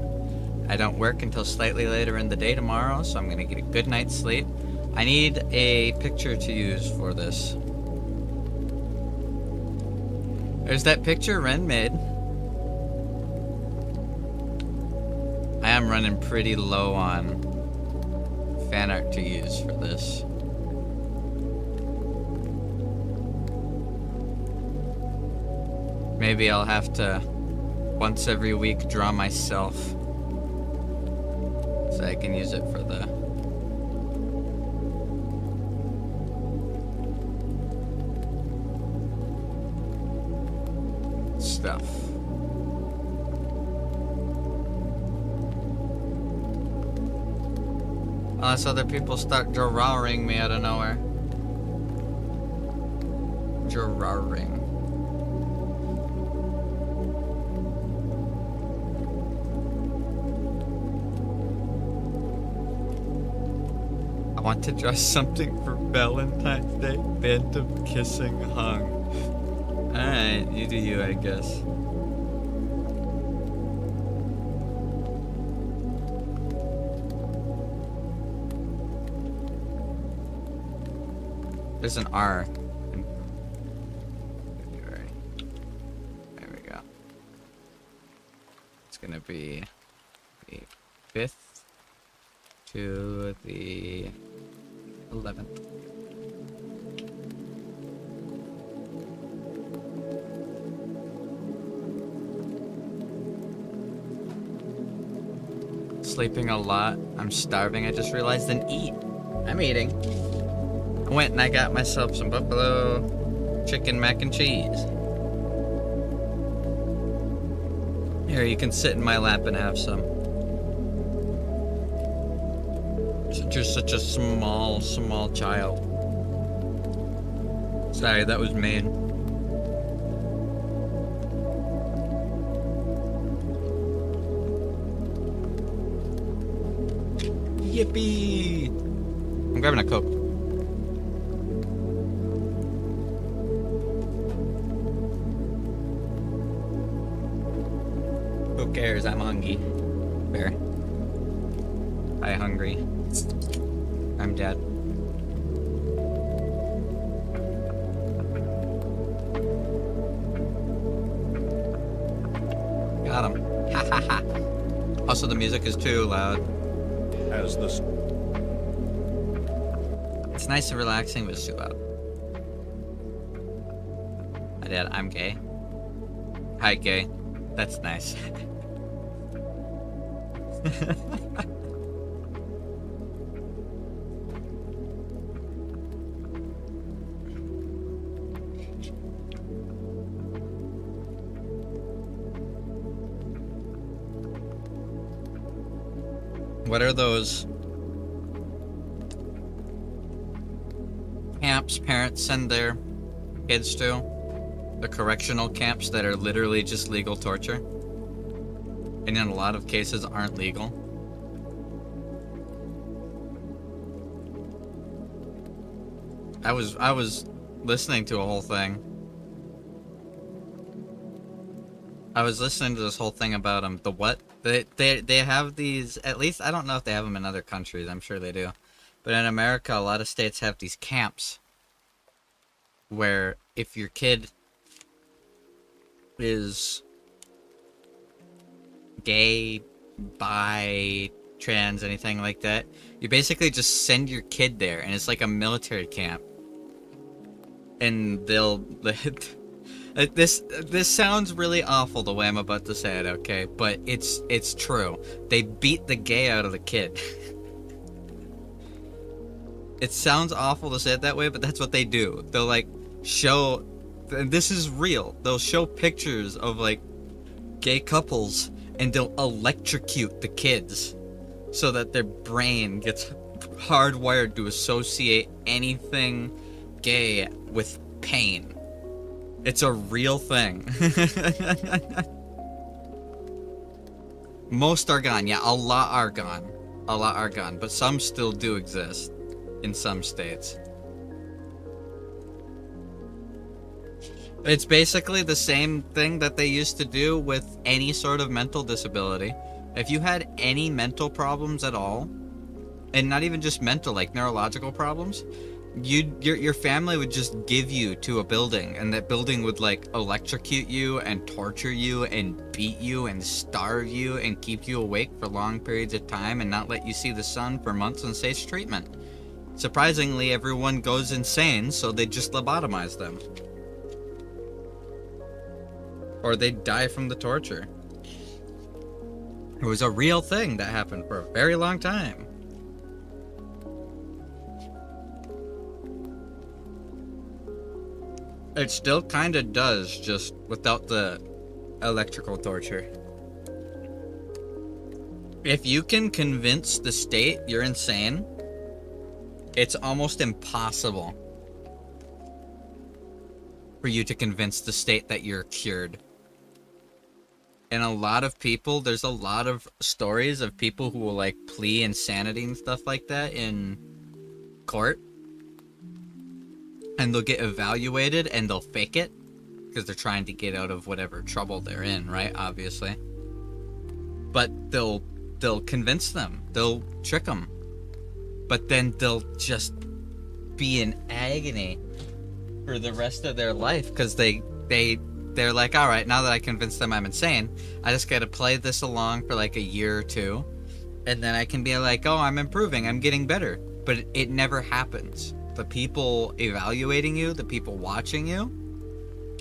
I don't work until slightly later in the day tomorrow, so I'm going to get a good night's sleep. I need a picture to use for this. There's that picture Ren made. I am running pretty low on fan art to use for this. Maybe I'll have to, once every week, draw myself. So I can use it for the... stuff. Unless other people start drawing me out of nowhere. Drawing. Want to draw something for Valentine's Day? Phantom kissing hung. Alright, you do you, I guess. There's an R. There we go. It's gonna be the 5th to the 11th. Sleeping a lot. I'm starving, I just realized, and eat. I'm eating. I went and I got myself some buffalo chicken mac and cheese. Here, you can sit in my lap and have some. You're such a small child. Sorry, that was mean. Yippee! I'm grabbing a Coke. Who cares? I'm hungry. Fair. I hungry. I'm dead. Got him. Ha ha ha. Also, the music is too loud. As this. It's nice and relaxing, but it's too loud. My dad, I'm gay. Hi, gay. That's nice. What are those camps parents send their kids to? The correctional camps that are literally just legal torture? And in a lot of cases aren't legal. I was listening to a whole thing. I was listening to this whole thing about the what? They have these, at least I don't know if they have them in other countries, I'm sure they do. But in America, a lot of states have these camps where if your kid is gay, bi, trans, anything like that, you basically just send your kid there, and it's like a military camp. And they'll this sounds really awful the way I'm about to say it, okay? But it's true. They beat the gay out of the kid. It sounds awful to say it that way, but that's what they do. They'll like show, and this is real. They'll show pictures of like gay couples and they'll electrocute the kids so that their brain gets hardwired to associate anything gay with pain. It's a real thing. Most are gone. Yeah, a lot are gone. A lot are gone, but some still do exist in some states. It's basically the same thing that they used to do with any sort of mental disability. If you had any mental problems at all, and not even just mental, like neurological problems, your family would just give you to a building, and that building would like electrocute you and torture you and beat you and starve you and keep you awake for long periods of time and not let you see the sun for months and stage treatment. Surprisingly, everyone goes insane, so they just lobotomize them. Or they die from the torture. It was a real thing that happened for a very long time. It still kinda does, just without the electrical torture. If you can convince the state you're insane, it's almost impossible for you to convince the state that you're cured. And a lot of people, there's a lot of stories of people who will like plea insanity and stuff like that in court and they'll get evaluated and they'll fake it because they're trying to get out of whatever trouble they're in, right? Obviously. But they'll convince them. They'll trick them. But then they'll just be in agony for the rest of their life because they're like, all right, now that I convinced them I'm insane, I just got to play this along for like a year or two, and then I can be like, oh, I'm improving, I'm getting better. But it never happens. The people evaluating you, the people watching you,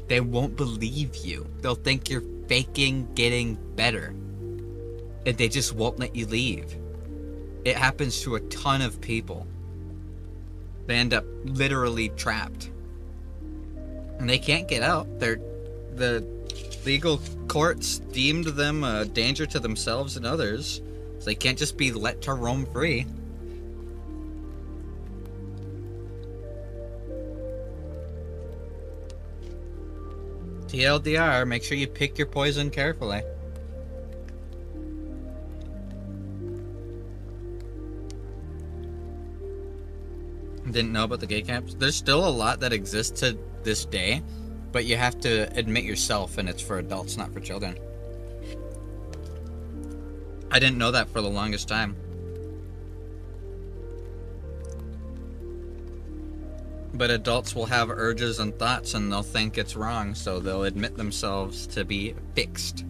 they won't believe you. They'll think you're faking getting better, and they just won't let you leave. It happens to a ton of people. They end up literally trapped. And they can't get out. The legal courts deemed them a danger to themselves and others. So they can't just be let to roam free. TLDR, make sure you pick your poison carefully. Didn't know about the gay camps. There's still a lot that exists to this day, but you have to admit yourself, and it's for adults, not for children. I didn't know that for the longest time. But adults will have urges and thoughts, and they'll think it's wrong, so they'll admit themselves to be fixed.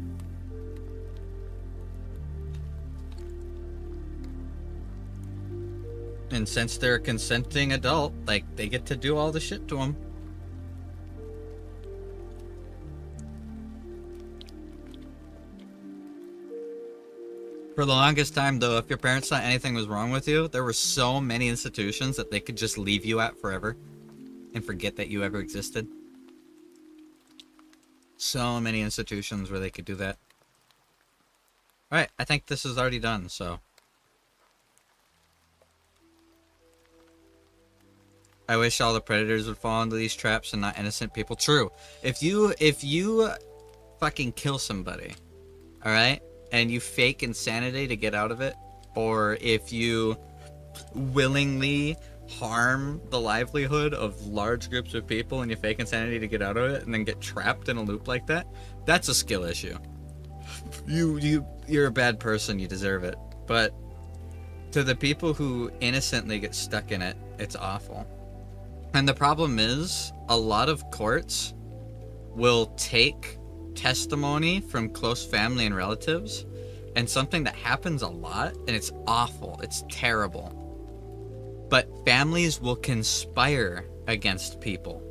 And since they're a consenting adult, like, they get to do all the shit to them. For the longest time, though, if your parents thought anything was wrong with you, there were so many institutions that they could just leave you at forever and forget that you ever existed. So many institutions where they could do that. Alright, I think this is already done, so... I wish all the predators would fall into these traps and not innocent people. True. If you fucking kill somebody, alright, and you fake insanity to get out of it, or if you willingly harm the livelihood of large groups of people and you fake insanity to get out of it and then get trapped in a loop like that, that's a skill issue. You're a bad person, you deserve it. But to the people who innocently get stuck in it, it's awful. And the problem is, a lot of courts will take testimony from close family and relatives, and something that happens a lot, and it's awful, it's terrible. But families will conspire against people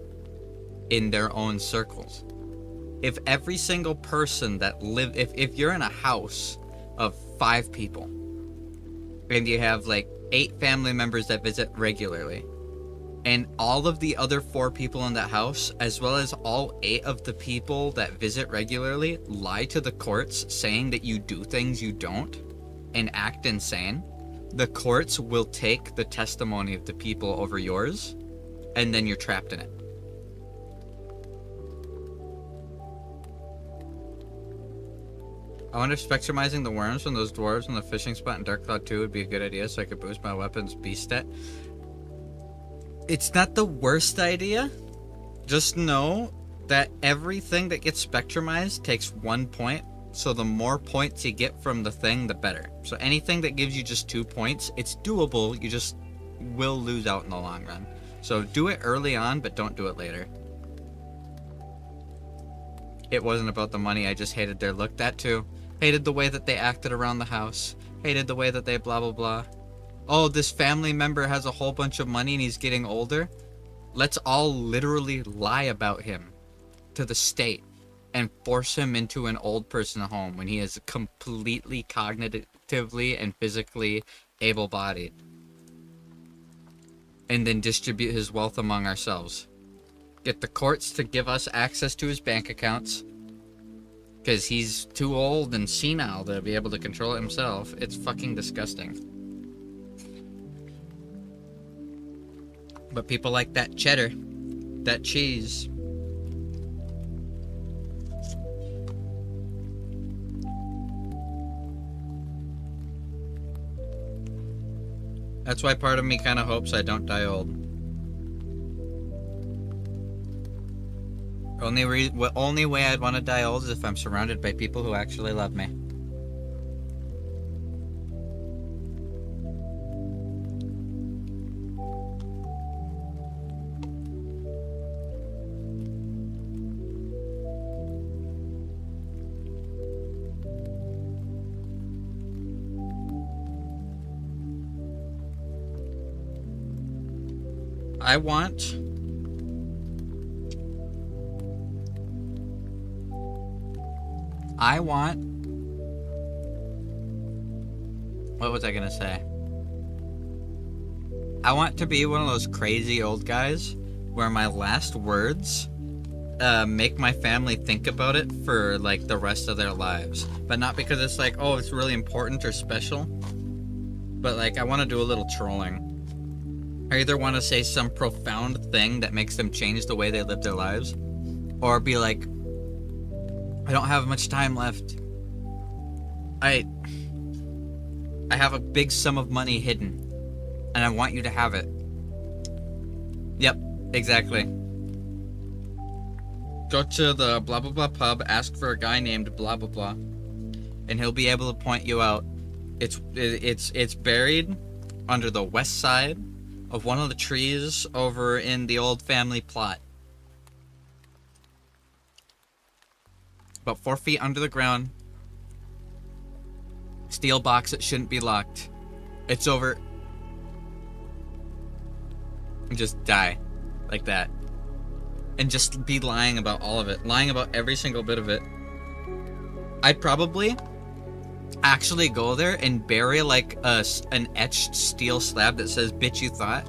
in their own circles. If every single person that if you're in a house of 5 people, and you have like 8 family members that visit regularly, and all of the other 4 people in that house, as well as all 8 of the people that visit regularly, lie to the courts saying that you do things you don't and act insane, the courts will take the testimony of the people over yours, and then you're trapped in it. I wonder if spectrumizing the worms from those dwarves on the fishing spot in Dark Cloud 2 would be a good idea so I could boost my weapon's beast stat. It's not the worst idea. Just know that everything that gets spectrumized takes 1 point, so the more points you get from the thing, the better. So anything that gives you just 2 points, it's doable, you just will lose out in the long run. So do it early on, but don't do it later. It wasn't about the money, I just hated their look. That too. Hated the way that they acted around the house. Hated the way that they blah blah blah. Oh, this family member has a whole bunch of money and he's getting older. Let's all literally lie about him to the state and force him into an old person home when he is completely cognitively and physically able-bodied. And then distribute his wealth among ourselves. Get the courts to give us access to his bank accounts, because he's too old and senile to be able to control it himself. It's fucking disgusting. But people like that cheddar, that cheese. That's why part of me kind of hopes I don't die old. Only way I'd want to die old is if I'm surrounded by people who actually love me. I want what was I gonna say? I want to be one of those crazy old guys where my last words make my family think about it for like the rest of their lives, but not because it's like, oh, it's really important or special, but like I want to do a little trolling. I either want to say some profound thing that makes them change the way they live their lives, or be like, I don't have much time left. I have a big sum of money hidden, and I want you to have it. Yep, exactly. Go to the blah blah blah pub, ask for a guy named blah blah blah, and he'll be able to point you out. It's buried under the west side of one of the trees over in the old family plot. About 4 feet under the ground. Steel box that shouldn't be locked. It's over. And just die. Like that. And just be lying about all of it. Lying about every single bit of it. I'd probably actually go there and bury like an etched steel slab that says, bitch you thought.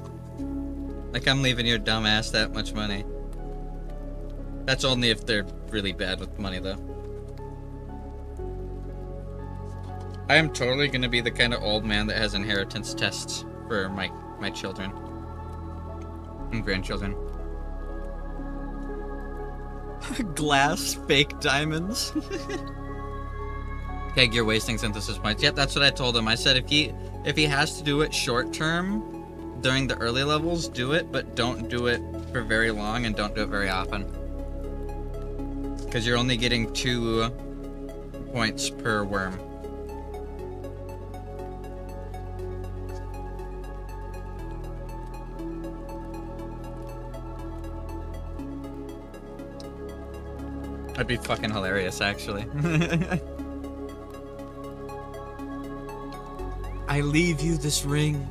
Like I'm leaving your dumb ass that much money. That's only if they're really bad with money though. I am totally gonna be the kind of old man that has inheritance tests for my children and grandchildren. Glass fake diamonds. Keg, you're wasting synthesis points. Yep, that's what I told him. I said if he has to do it short term during the early levels, do it, but don't do it for very long and don't do it very often. Because you're only getting 2 points per worm. That'd be fucking hilarious, actually. I leave you this ring.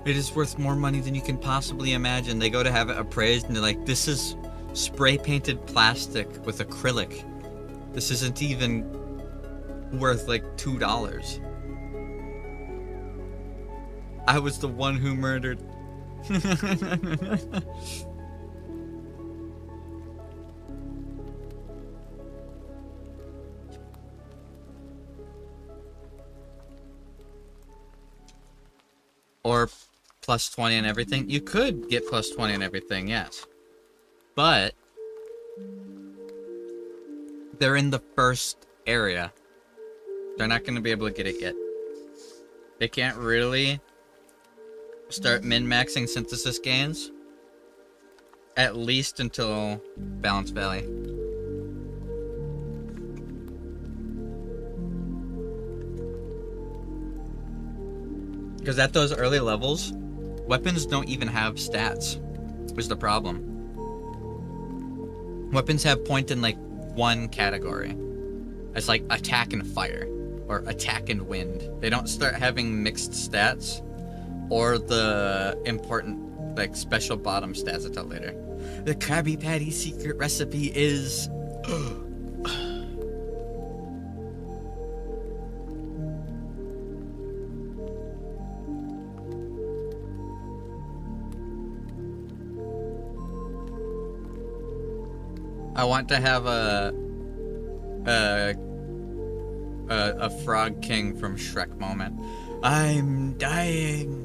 It is worth more money than you can possibly imagine. They go to have it appraised and they're like, this is spray painted plastic with acrylic. This isn't even worth like $2. I was the one who murdered. Or plus 20 and everything. You could get plus 20 and everything, yes. But they're in the first area. They're not going to be able to get it yet. They can't really start min-maxing synthesis gains at least until Balance Valley. Because at those early levels, weapons don't even have stats, is the problem. Weapons have point in like one category. It's like attack and fire, or attack and wind. They don't start having mixed stats, or the important like special bottom stats until later. The Krabby Patty secret recipe is... I want to have a Frog King from Shrek moment. I'm dying.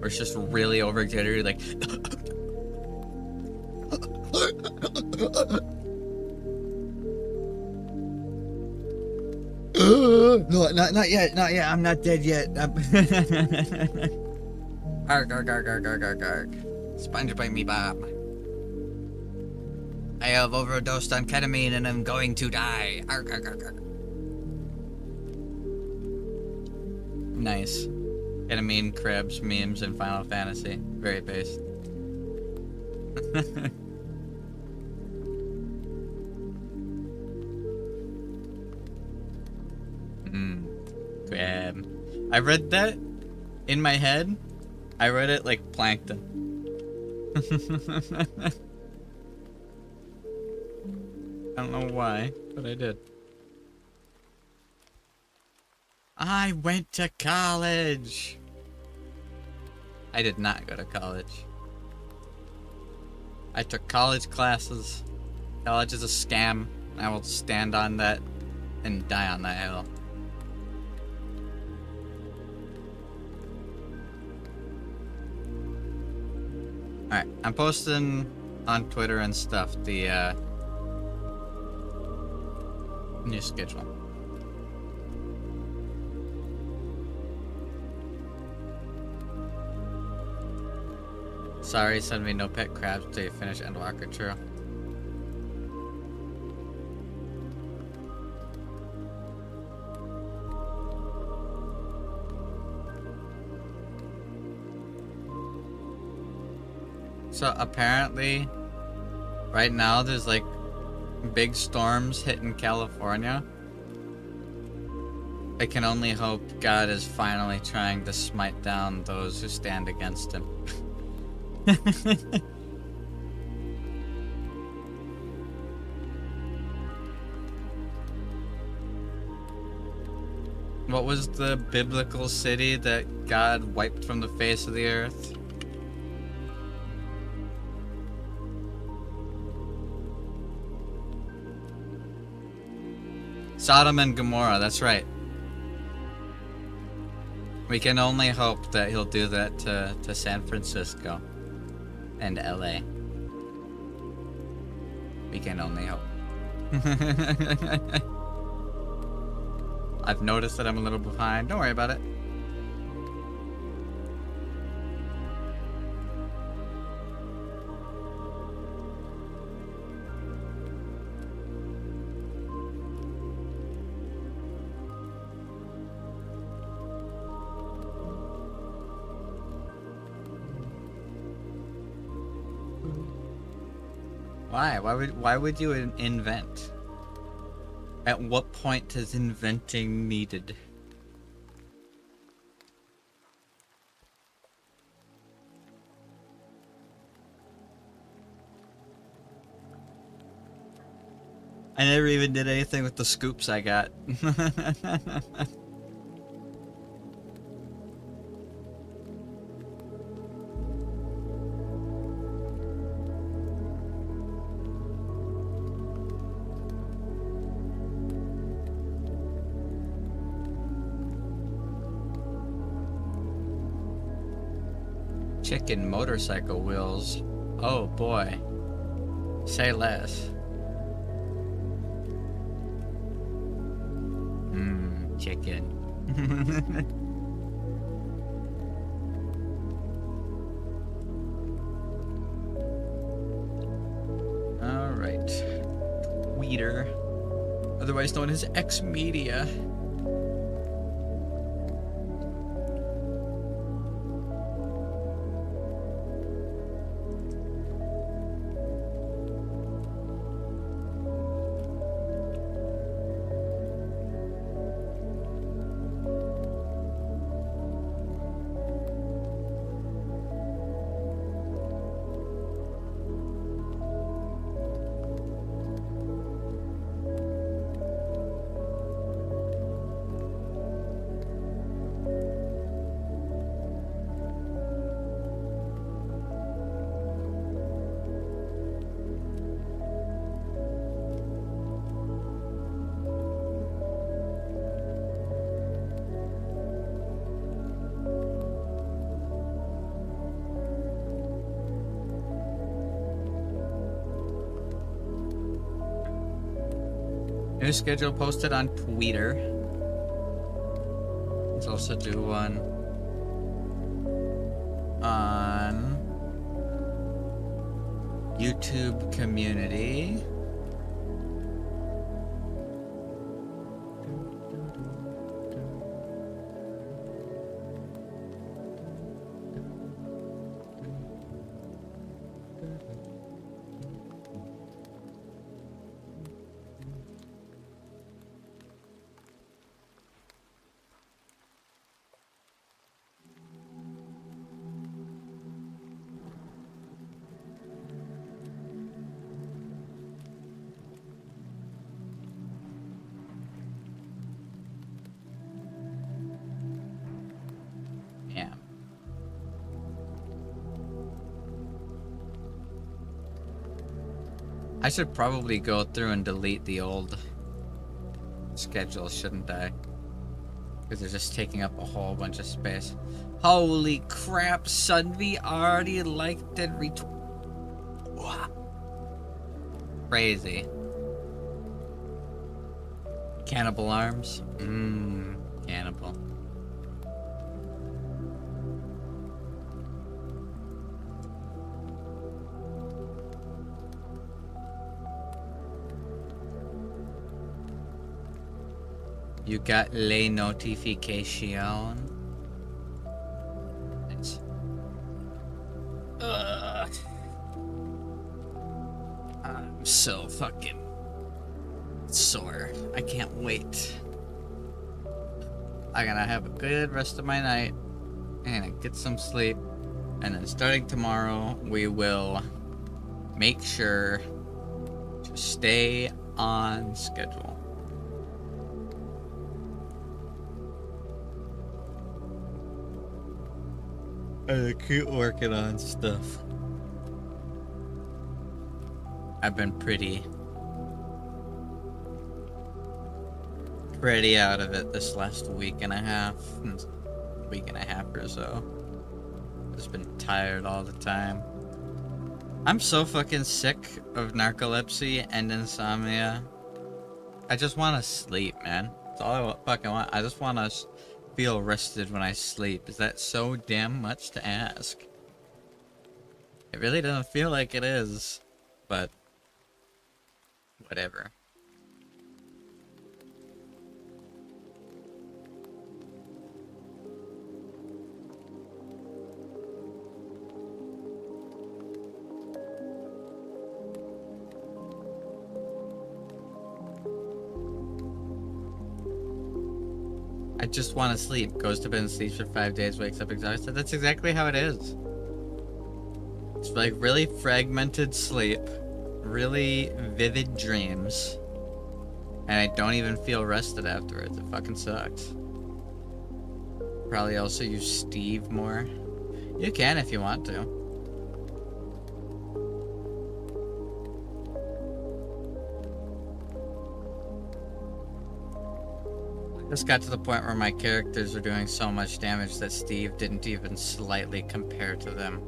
Or it's just really over jittery, like. No, not yet, not yet. I'm not dead yet. Arg, arg, arg, arg, arg, arg, arg. Sponge bite me, Bob. I have overdosed on ketamine and I'm going to die. Arg, arg, arg, arg. Nice. Ketamine, crabs, memes, and Final Fantasy. Very based. Crab. I read that in my head. I read it like plankton. I don't know why, but I did. I went to college. I did not go to college. I took college classes. College is a scam. I will stand on that and die on that hill. Alright, I'm posting on Twitter and stuff the new schedule. Sorry, send me no pet crabs until you finish Endwalker Trail. So apparently, right now there's like big storms hitting California. I can only hope God is finally trying to smite down those who stand against him. What was the biblical city that God wiped from the face of the earth? Sodom and Gomorrah, that's right. We can only hope that he'll do that to San Francisco and LA. We can only hope. I've noticed that I'm a little behind. Don't worry about it. Why? Why would you invent? At what point is inventing needed? I never even did anything with the scoops I got. Chicken motorcycle wheels. Oh boy. Say less. Chicken. Alright. Tweeter. Otherwise known as X-Media. New schedule posted on Twitter. also do one on YouTube community. Yeah. I should probably go through and delete the old schedule, shouldn't I? Because they're just taking up a whole bunch of space. Holy crap, Sunvi already liked and retweeted. Crazy. Cannibal arms? Cannibal. You got les notification. Nice. I'm so fucking sore. I can't wait. I'm gonna have a good rest of my night and get some sleep. And then starting tomorrow, we will make sure to stay on schedule. I keep working on stuff. I've been pretty out of it this last week and a half or so. Just been tired all the time. I'm so fucking sick of narcolepsy and insomnia. I just want to sleep, man. That's all I fucking want. I just want to feel rested when I sleep. Is that so damn much to ask? It really doesn't feel like it is, but whatever. I just want to sleep. Goes to bed and sleeps for 5 days, wakes up exhausted. That's exactly how it is. It's like really fragmented sleep, really vivid dreams, and I don't even feel rested afterwards. It fucking sucks. Probably also use Steve more. You can if you want to. Just got to the point where my characters were doing so much damage that Steve didn't even slightly compare to them.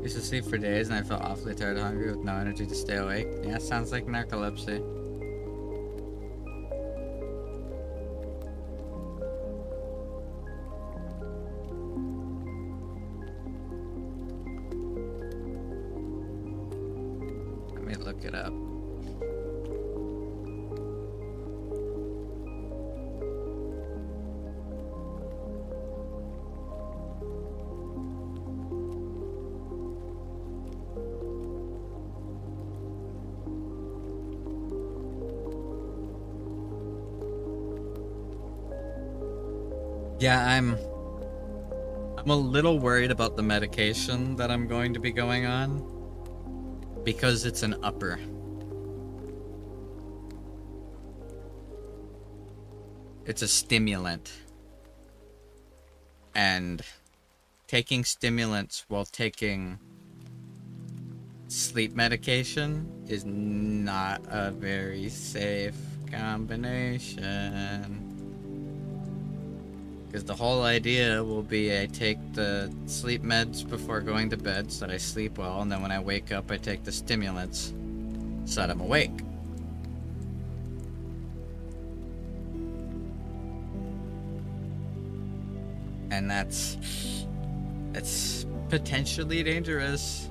Used to sleep for days and I felt awfully tired and hungry with no energy to stay awake. Yeah, sounds like narcolepsy. Let me look it up. Yeah, I'm a little worried about the medication that I'm going to be going on because it's an upper. It's a stimulant. And taking stimulants while taking sleep medication is not a very safe combination. Because the whole idea will be I take the sleep meds before going to bed so that I sleep well, and then when I wake up I take the stimulants so that I'm awake. And that's potentially dangerous.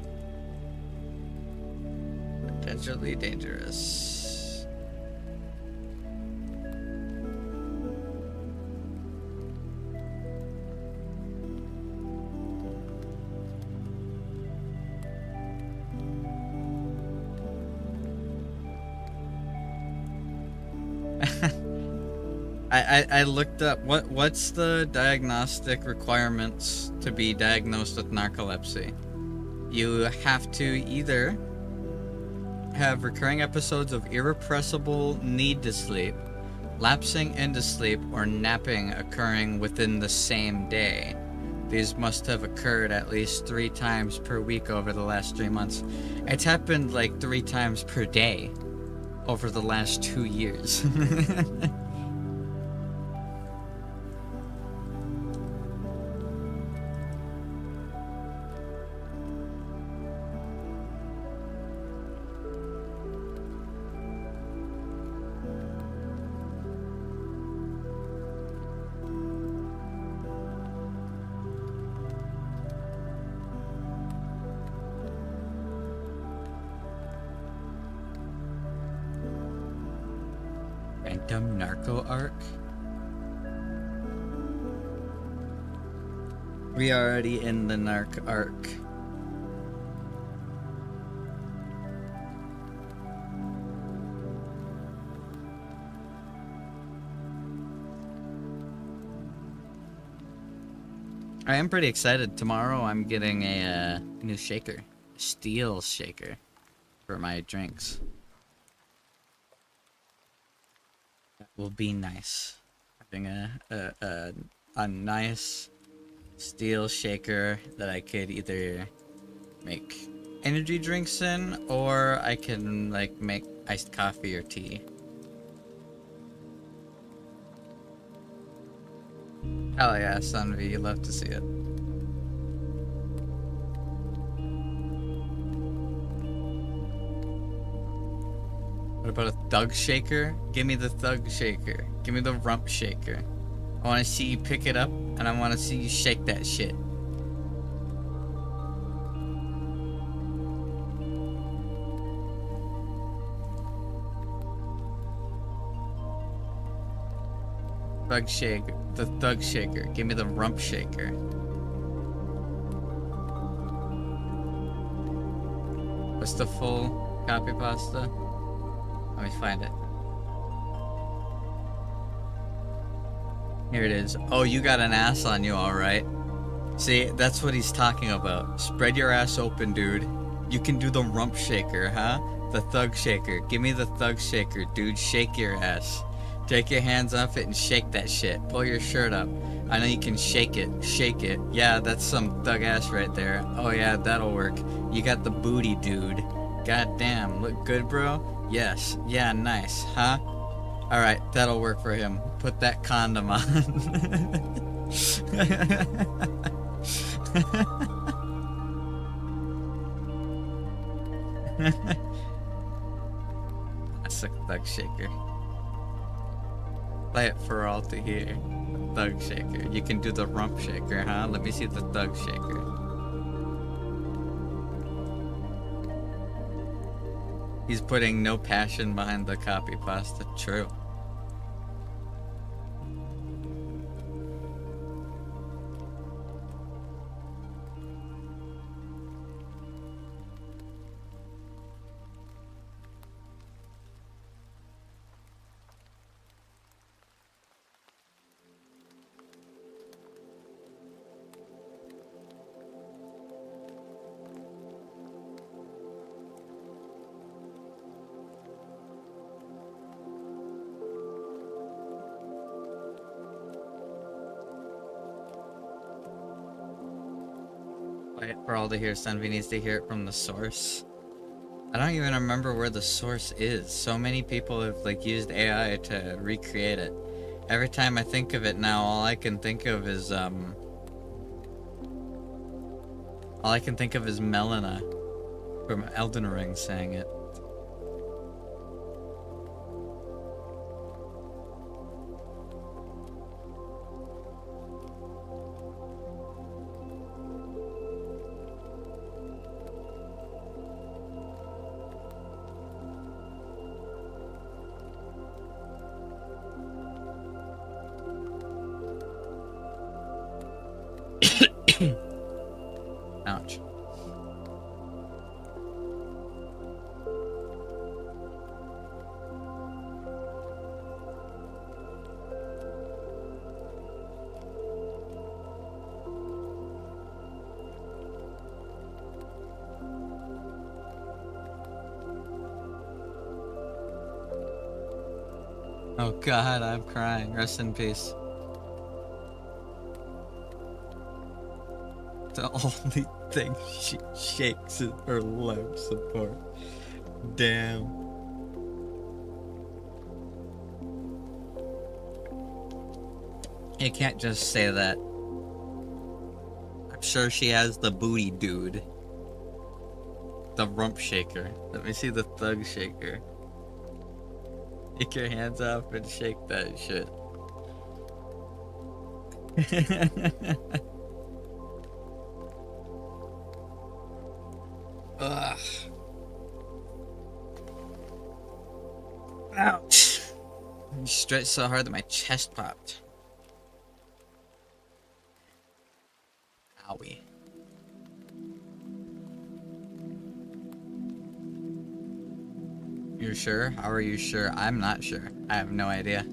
Potentially dangerous. I looked up what's the diagnostic requirements to be diagnosed with narcolepsy. You have to either have recurring episodes of irrepressible need to sleep, lapsing into sleep, or napping occurring within the same day. These must have occurred at least 3 times per week over the last 3 months. It's happened like 3 times per day over the last 2 years. Random narco arc? We are already in the narc arc. I am pretty excited. Tomorrow I'm getting a new shaker. A steel shaker for my drinks. That will be nice. Having a nice steel shaker that I could either make energy drinks in, or I can like make iced coffee or tea. Hell yeah, Sunvi, you love to see it. What about a thug shaker? Give me the thug shaker. Give me the rump shaker. I want to see you pick it up, and I want to see you shake that shit. Thug shaker. The thug shaker. Give me the rump shaker. What's the full copy pasta? Let me find it. Here it is. Oh, you got an ass on you, alright. See, that's what he's talking about. Spread your ass open, dude. You can do the rump shaker, huh? The thug shaker. Give me the thug shaker, dude. Shake your ass. Take your hands off it and shake that shit. Pull your shirt up. I know you can shake it. Shake it. Yeah, that's some thug ass right there. Oh yeah, that'll work. You got the booty, dude. God damn. Look good, bro? Yes. Yeah, nice. Huh? Alright, that'll work for him. Put that condom on. Classic thug shaker. Play it for all to hear. Thug shaker. You can do the rump shaker, huh? Let me see the thug shaker. He's putting no passion behind the copy pasta. True. Wait, for all to hear, Sunvi needs to hear it from the source. I don't even remember where the source is. So many people have like used AI to recreate it. Every time I think of it now, all I can think of is Melina from Elden Ring saying it. Ouch. Oh god, I'm crying. Rest in peace. The only thing she shakes is her life support. Damn. You can't just say that. I'm sure she has the booty dude. The rump shaker. Let me see the thug shaker. Take your hands off and shake that shit. Ugh. Ouch. You stretched so hard that my chest popped. Owie. You're sure? How are you sure? I'm not sure. I have no idea.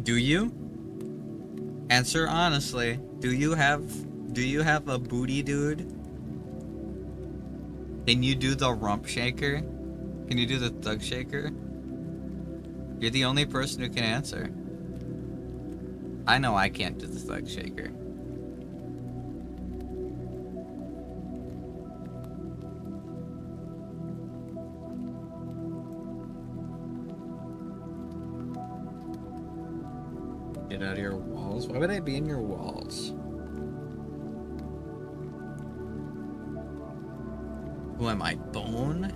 Do you? Answer honestly. Do you have a booty dude? Can you do the rump shaker? Can you do the thug shaker? You're the only person who can answer. I know I can't do the thug shaker. Get out of your walls? Why would I be in your walls? Who am I, bone?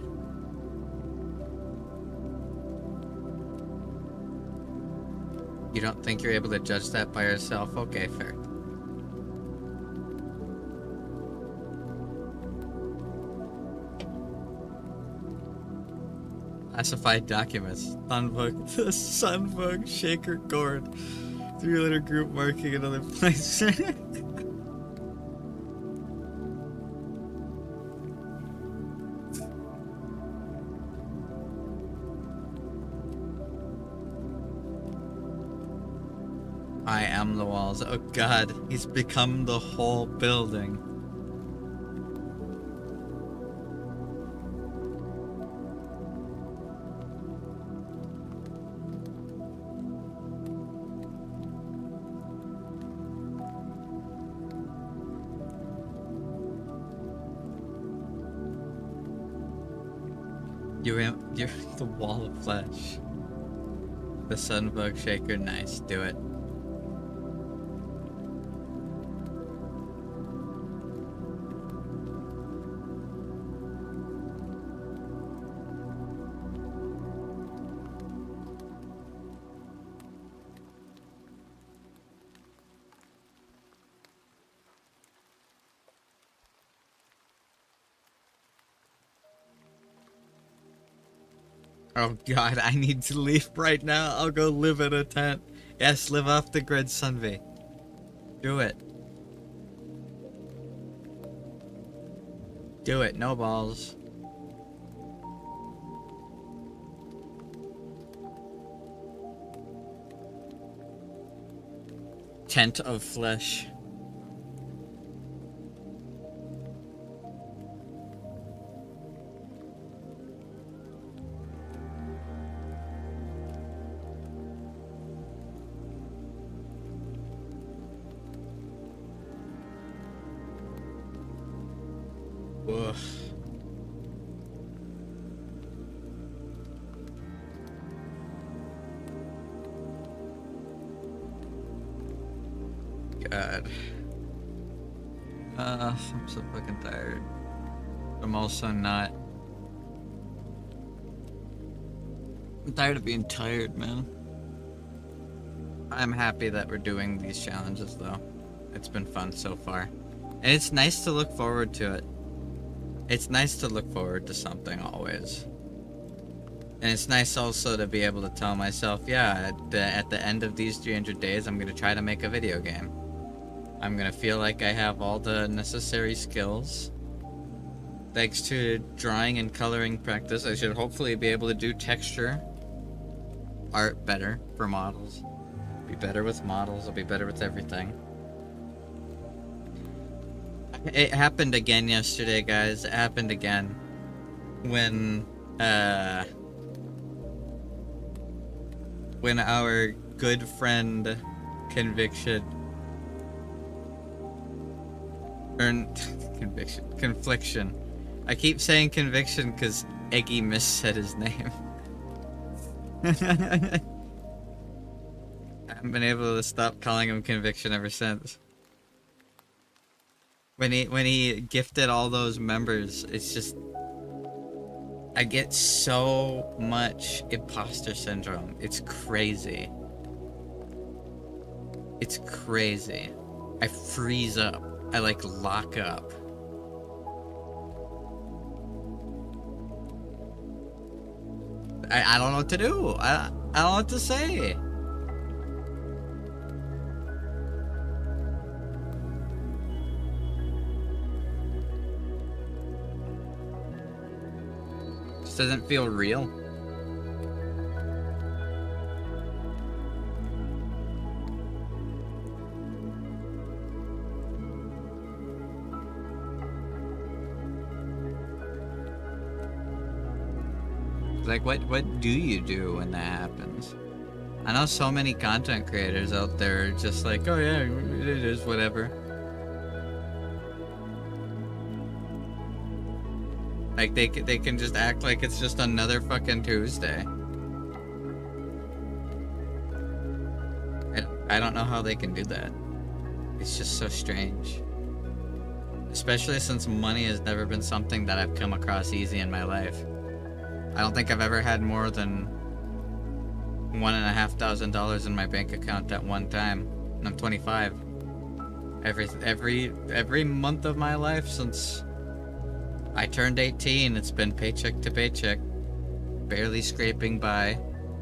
You don't think you're able to judge that by yourself? Okay, fair. Classified documents. Sunbook. The Sunbook shaker cord. 3-letter group marking another place. I am the walls. Oh god, he's become the whole building. You're the wall of flesh. The Sunbug shaker, nice, do it. Oh god, I need to leave right now. I'll go live in a tent. Yes, live off the grid, Sunvi. Do it. Do it, no balls. Tent of flesh. Ugh. God. I'm so fucking tired. I'm also not. I'm tired of being tired, man. I'm happy that we're doing these challenges, though. It's been fun so far. And it's nice to look forward to it. It's nice to look forward to something always. And it's nice also to be able to tell myself, yeah, at the end of these 300 days, I'm going to try to make a video game. I'm going to feel like I have all the necessary skills. Thanks to drawing and coloring practice, I should hopefully be able to do texture art better for models. Be better with models, I'll be better with everything. It happened again yesterday, guys. It happened again. When our good friend Conviction Confliction. I keep saying Conviction because Eggy missaid his name. I haven't been able to stop calling him Conviction ever since. When he gifted all those members, it's just I get so much imposter syndrome. It's crazy. It's crazy. I freeze up. I like lock up. I don't know what to do. I don't know what to say. Just doesn't feel real. Like, what do you do when that happens? I know so many content creators out there are just like, oh yeah, it is whatever. Like they can just act like it's just another fucking Tuesday. I don't know how they can do that. It's just so strange. Especially since money has never been something that I've come across easy in my life. I don't think I've ever had more than $1,500 in my bank account at one time. And I'm 25. Every month of my life since I turned 18, it's been paycheck to paycheck, barely scraping by.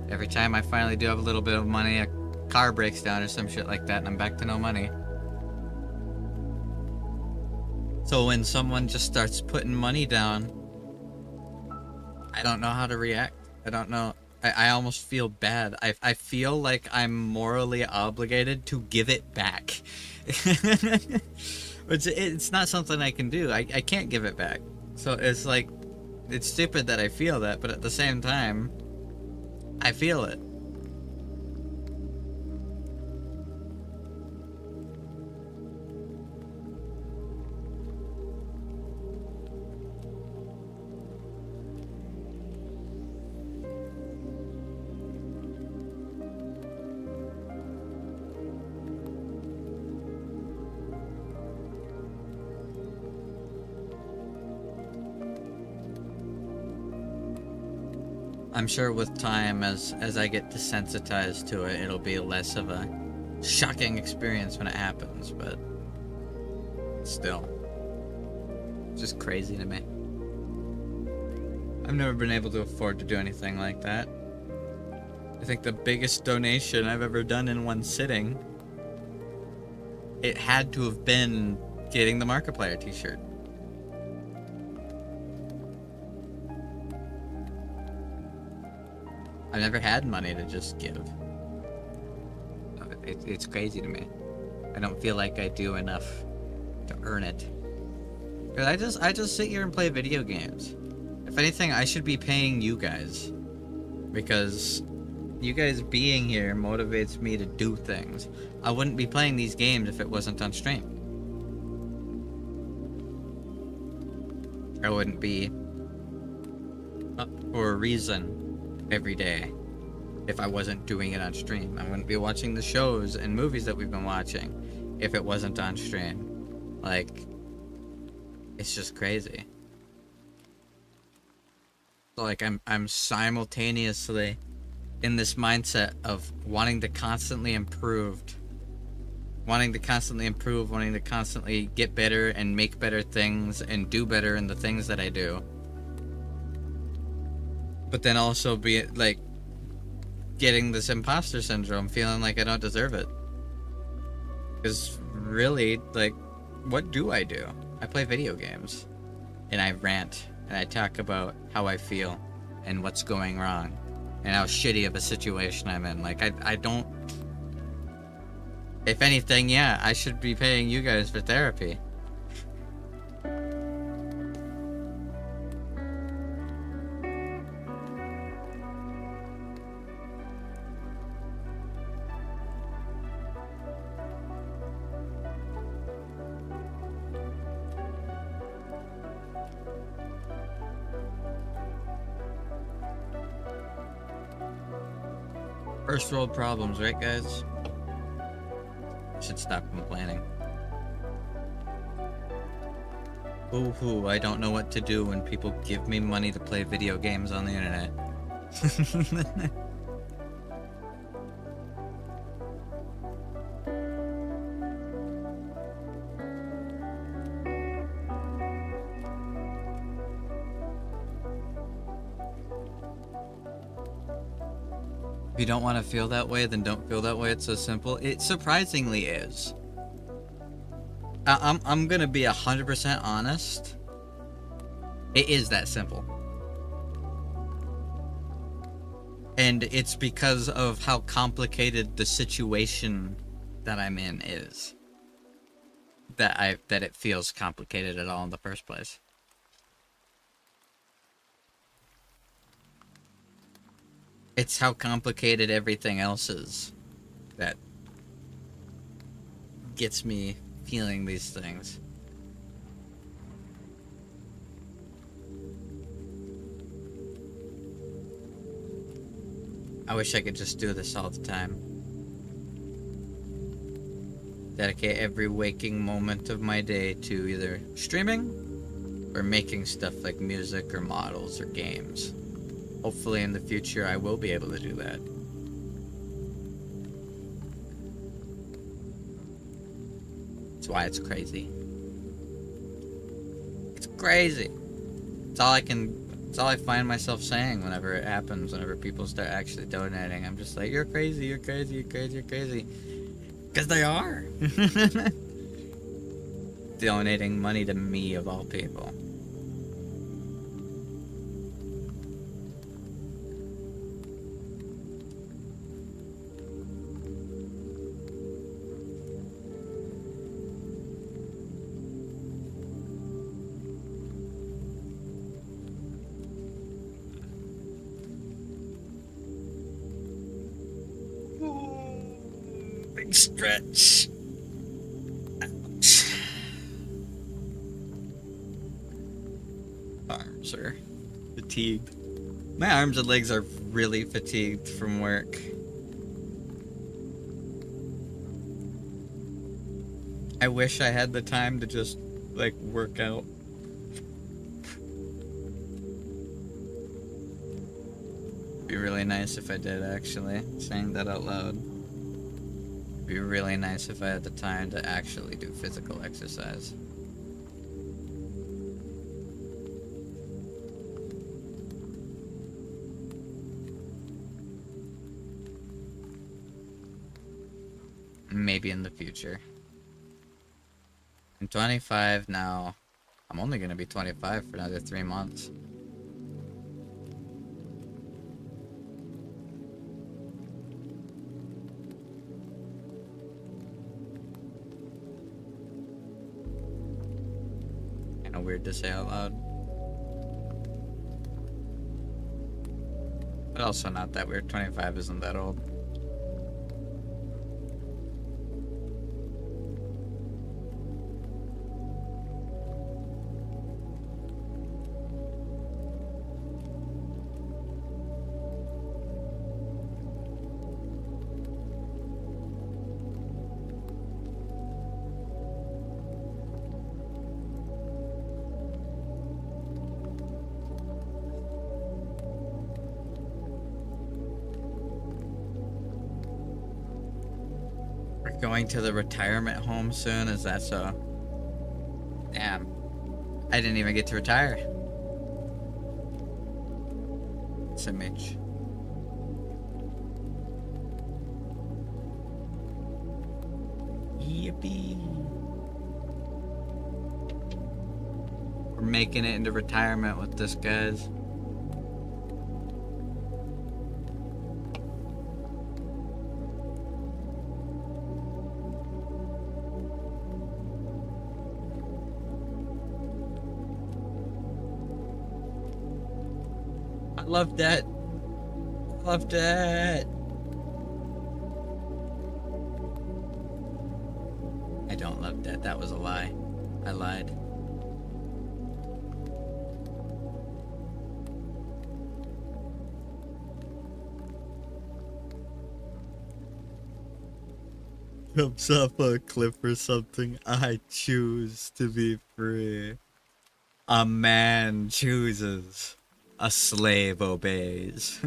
Every time I finally do have a little bit of money, a car breaks down or some shit like that, and I'm back to no money. So when someone just starts putting money down, I don't know how to react. I don't know. I almost feel bad. I feel like I'm morally obligated to give it back. Which it's not something I can do. I can't give it back. So it's like, it's stupid that I feel that, but at the same time, I feel it. I'm sure with time, as I get desensitized to it, it'll be less of a shocking experience when it happens, but still, it's just crazy to me. I've never been able to afford to do anything like that. I think the biggest donation I've ever done in one sitting, it had to have been getting the Markiplier t-shirt. I've never had money to just give. It's crazy to me. I don't feel like I do enough to earn it. Cause I just sit here and play video games. If anything, I should be paying you guys, because you guys being here motivates me to do things. I wouldn't be playing these games if it wasn't on stream. I wouldn't be up for a reason every day if I wasn't doing it on stream. I wouldn't be watching the shows and movies that we've been watching if it wasn't on stream. Like, it's just crazy. So like I'm simultaneously in this mindset of wanting to constantly improve, wanting to constantly get better and make better things and do better in the things that I do. But then also be like getting this imposter syndrome, feeling like I don't deserve it. Because really, like, what do? I play video games and I rant and I talk about how I feel and what's going wrong and how shitty of a situation I'm in. Like, I don't... If anything, yeah, I should be paying you guys for therapy. First world problems, right, guys? Should stop complaining. Ooh, I don't know what to do when people give me money to play video games on the internet. If you don't want to feel that way, then don't feel that way. It's so simple. It surprisingly is. I'm gonna be 100% honest. It is that simple. And it's because of how complicated the situation that I'm in is. That it feels complicated at all in the first place. It's how complicated everything else is that gets me feeling these things. I wish I could just do this all the time. Dedicate every waking moment of my day to either streaming or making stuff like music or models or games. Hopefully in the future I will be able to do that. That's why it's crazy. It's crazy. It's all I find myself saying whenever it happens, whenever people start actually donating. I'm just like, you're crazy, you're crazy, you're crazy, you're crazy. Because they are. Donating money to me of all people. Big stretch. Ouch. Arms are fatigued. My arms and legs are really fatigued from work. I wish I had the time to just, like, work out. Be really nice if I did, actually. Saying that out loud. Be really nice if I had the time to actually do physical exercise. Maybe in the future. I'm 25 now. I'm only gonna be 25 for another 3 months. Kinda weird to say out loud. But also not that weird. 25 isn't that old. Going to the retirement home soon? Is that so? Damn. I didn't even get to retire. It's a Mitch. Yippee. We're making it into retirement with this, guys. I love that. Love that. I don't love that. That was a lie. I lied. Jumps off a cliff or something. I choose to be free. A man chooses. A slave obeys.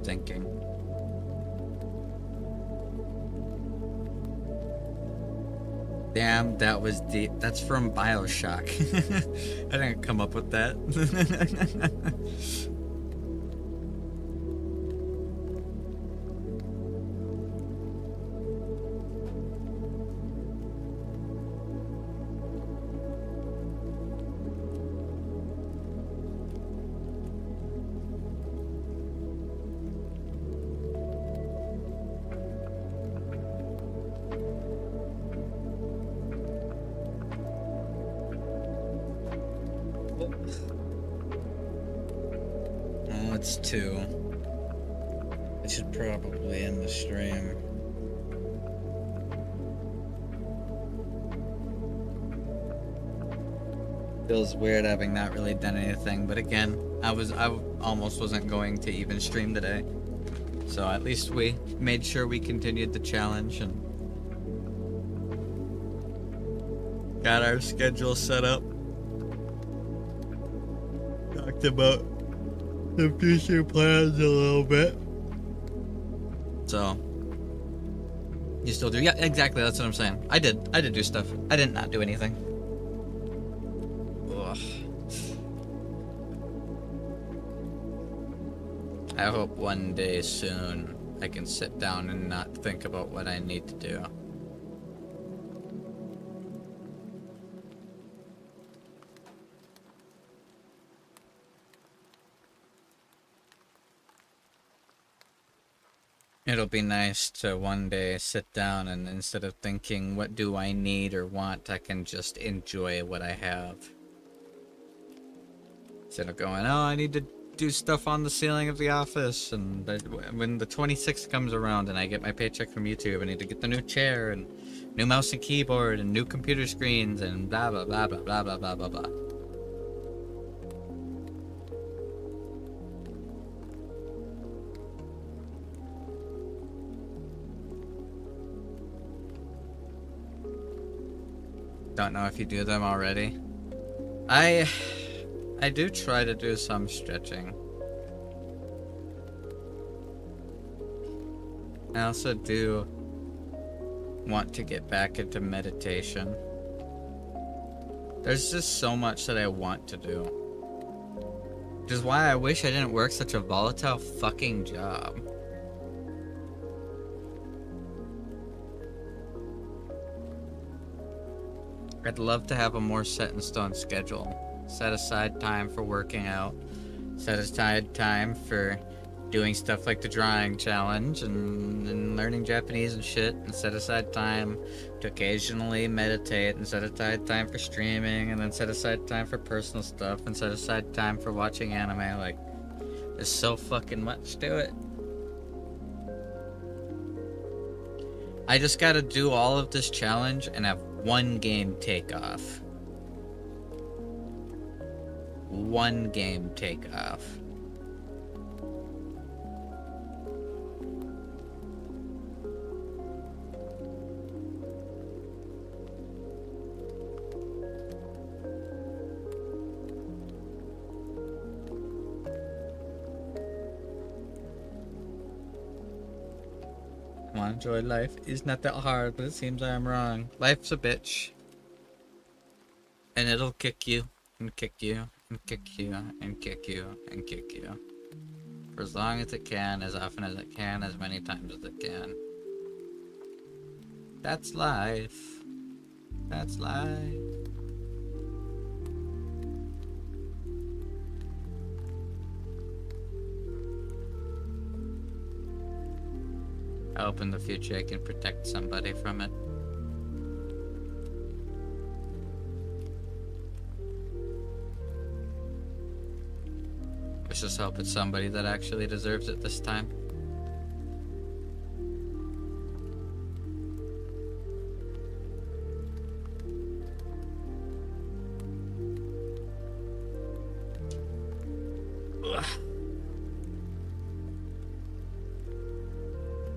Thinking. Damn, that was deep. That's from BioShock. I didn't come up with that. Oh, it's 2. I should probably end the stream. Feels weird having not really done anything, but again, I almost wasn't going to even stream today. So at least we made sure we continued the challenge and got our schedule set up. Talked about the future plans a little bit. So you still do? Yeah, exactly. That's what I'm saying. I did do stuff. I did not do anything. Ugh. I hope one day soon I can sit down and not think about what I need to do. It'll be nice to one day sit down and instead of thinking, what do I need or want, I can just enjoy what I have. Instead of going, oh, I need to do stuff on the ceiling of the office, and when the 26th comes around and I get my paycheck from YouTube, I need to get the new chair and new mouse and keyboard and new computer screens and blah blah blah blah blah blah blah blah blah. Don't know if you do them already. I do try to do some stretching. I also do want to get back into meditation. There's just so much that I want to do. Which is why I wish I didn't work such a volatile fucking job. I'd love to have a more set in stone schedule. Set aside time for working out. Set aside time for doing stuff like the drawing challenge and learning Japanese and shit. And set aside time to occasionally meditate. And set aside time for streaming. And then set aside time for personal stuff. And set aside time for watching anime. Like, there's so fucking much to it. I just gotta do all of this challenge and have one game take off. One game take off. Come on, enjoy life. It's not that hard, but it seems I'm wrong. Life's a bitch. And it'll kick you, and kick you, and kick you, and kick you, and kick you. For as long as it can, as often as it can, as many times as it can. That's life. That's life. I hope in the future I can protect somebody from it. Let's just hope it's somebody that actually deserves it this time. Ugh.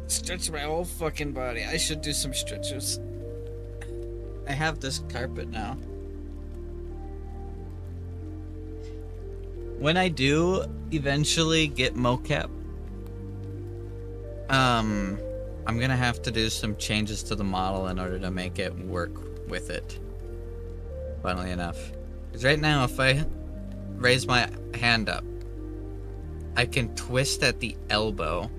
Stretch my whole fucking body. I should do some stretches. I have this carpet now. When I do eventually get mocap, I'm gonna have to do some changes to the model in order to make it work with it. Funnily enough. Because right now, if I raise my hand up, I can twist at the elbow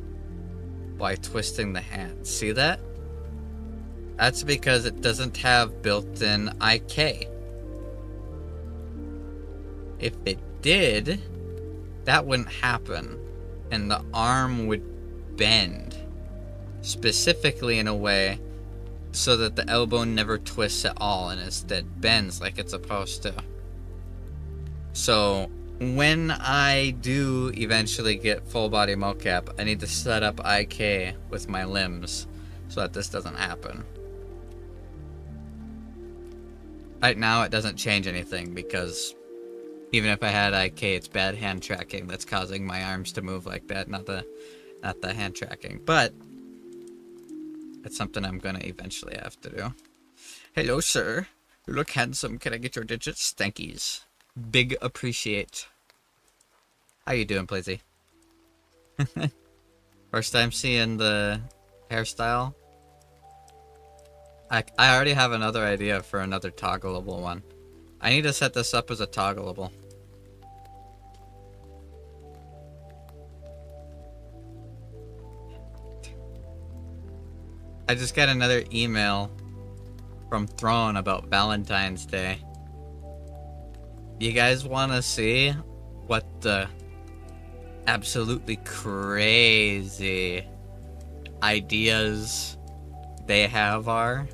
by twisting the hand. See that? That's because it doesn't have built-in IK. If it did, that wouldn't happen, and the arm would bend specifically in a way so that the elbow never twists at all and instead bends like it's supposed to. So when I do eventually get full body mocap, I need to set up IK with my limbs so that this doesn't happen. Right now it doesn't change anything because even if I had IK, it's bad hand tracking that's causing my arms to move like that, not the hand tracking. But it's something I'm gonna eventually have to do. Hello, sir. You look handsome. Can I get your digits? Thankies. Big appreciate. How you doing, Plazzy? First time seeing the hairstyle. I already have another idea for another toggleable one. I need to set this up as a toggleable. I just got another email from Throne about Valentine's Day. You guys want to see what the absolutely crazy ideas they have are?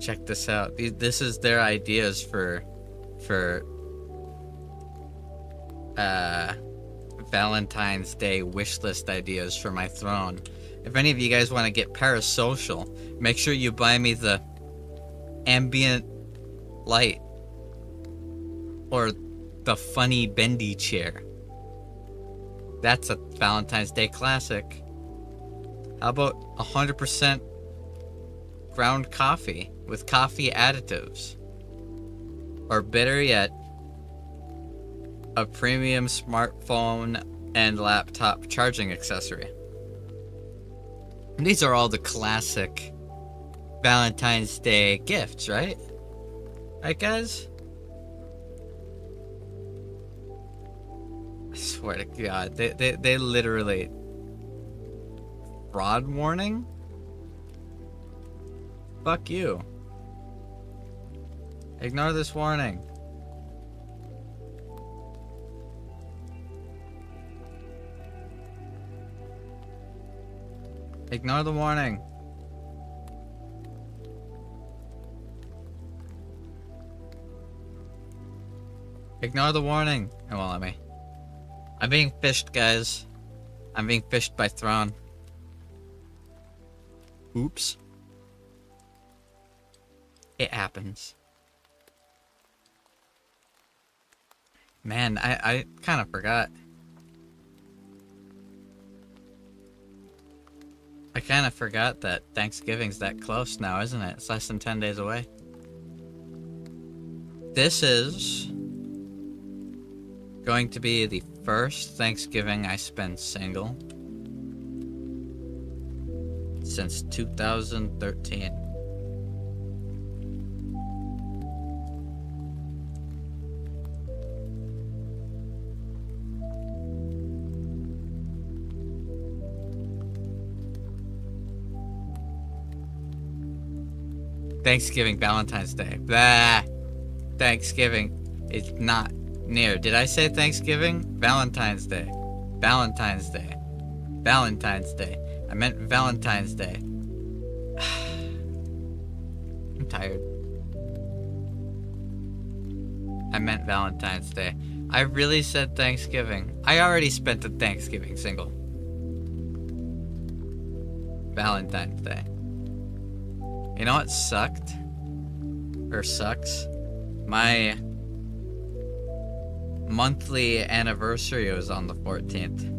Check this out. This is their ideas for Valentine's Day wishlist ideas for my throne. If any of you guys want to get parasocial, make sure you buy me the ambient light or the funny bendy chair. That's a Valentine's Day classic. How about 100% ground coffee with coffee additives? Or better yet, a premium smartphone and laptop charging accessory. And these are all the classic Valentine's Day gifts, right? Right, guys? I swear to God, they literally... Fraud warning? Fuck you. Ignore this warning. Ignore the warning. Ignore the warning. It won't let me. I'm being fished, guys. I'm being fished by Throne. Oops. It happens. Man, I kind of forgot. I kind of forgot that Thanksgiving's that close now, isn't it? It's less than 10 days away. This is going to be the first Thanksgiving I spend single since 2013. Thanksgiving, Valentine's Day. Blah. Thanksgiving is not near. Did I say Thanksgiving? Valentine's Day. Valentine's Day. Valentine's Day. I meant Valentine's Day. I'm tired. I meant Valentine's Day. I really said Thanksgiving. I already spent a Thanksgiving single. Valentine's Day. You know what sucked? Or sucks? My monthly anniversary was on the 14th.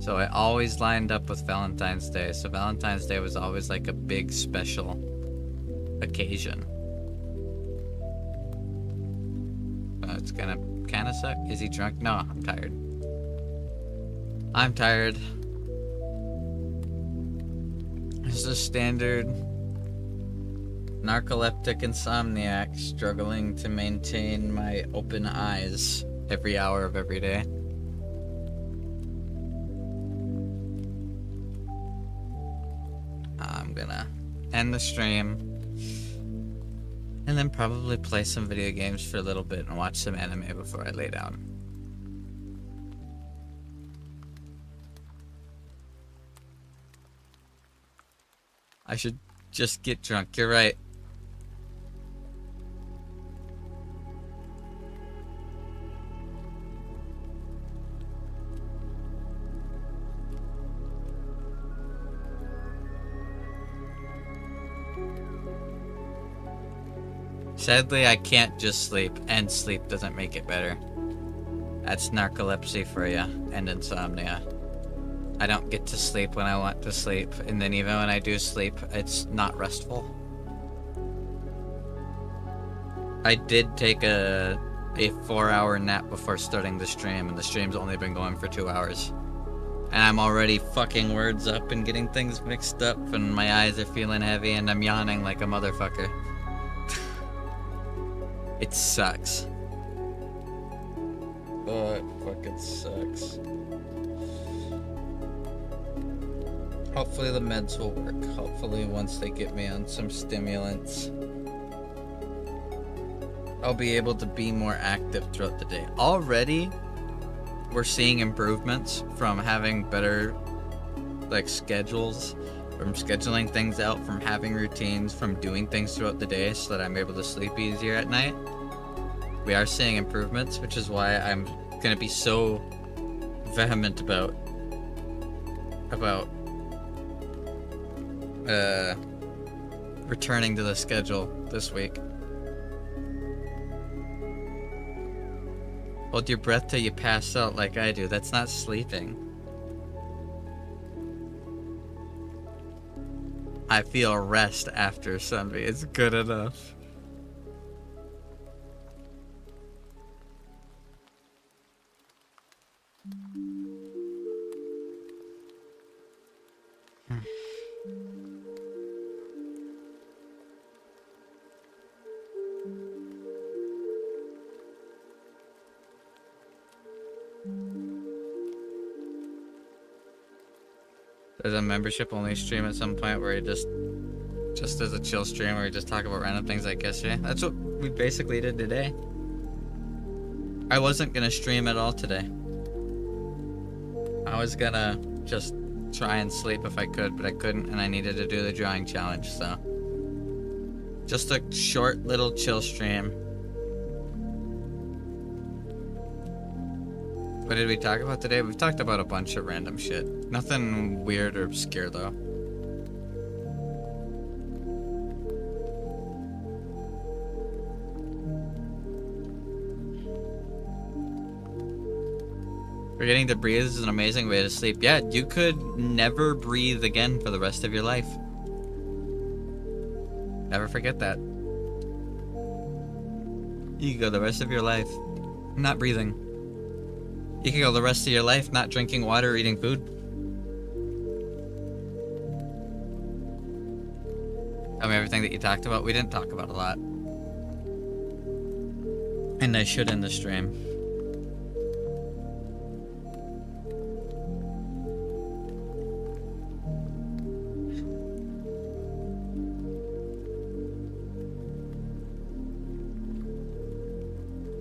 So I always lined up with Valentine's Day. So Valentine's Day was always like a big special occasion. It's gonna kinda suck. Is he drunk? No, I'm tired. I'm tired. It's a standard narcoleptic insomniac struggling to maintain my open eyes every hour of every day. I'm gonna end the stream and then probably play some video games for a little bit and watch some anime before I lay down. I should just get drunk. You're right. Sadly, I can't just sleep, and sleep doesn't make it better. That's narcolepsy for you, and insomnia. I don't get to sleep when I want to sleep, and then even when I do sleep, it's not restful. I did take a 4-hour nap before starting the stream, and the stream's only been going for 2 hours. And I'm already fucking words up and getting things mixed up, and my eyes are feeling heavy, and I'm yawning like a motherfucker. It sucks. Oh, it fucking sucks. Hopefully the meds will work. Hopefully once they get me on some stimulants, I'll be able to be more active throughout the day. Already, we're seeing improvements from having better, like, schedules, from scheduling things out, from having routines, from doing things throughout the day so that I'm able to sleep easier at night. We are seeing improvements, which is why I'm gonna be so vehement about returning to the schedule this week. Hold your breath till you pass out like I do. That's not sleeping. I feel rest after Sunday. It's good enough. There's a membership only stream at some point where you just as a chill stream where you just talk about random things like yesterday. That's what we basically did today. I wasn't gonna stream at all today. I was gonna just try and sleep if I could, but I couldn't, and I needed to do the drawing challenge, so just a short little chill stream. What did we talk about today? We've talked about a bunch of random shit. Nothing weird or obscure, though. Forgetting to breathe is an amazing way to sleep. Yeah, you could never breathe again for the rest of your life. Never forget that. You could go the rest of your life not breathing. You could go the rest of your life not drinking water or eating food. I mean, everything that you talked about, we didn't talk about a lot. And I should end the stream.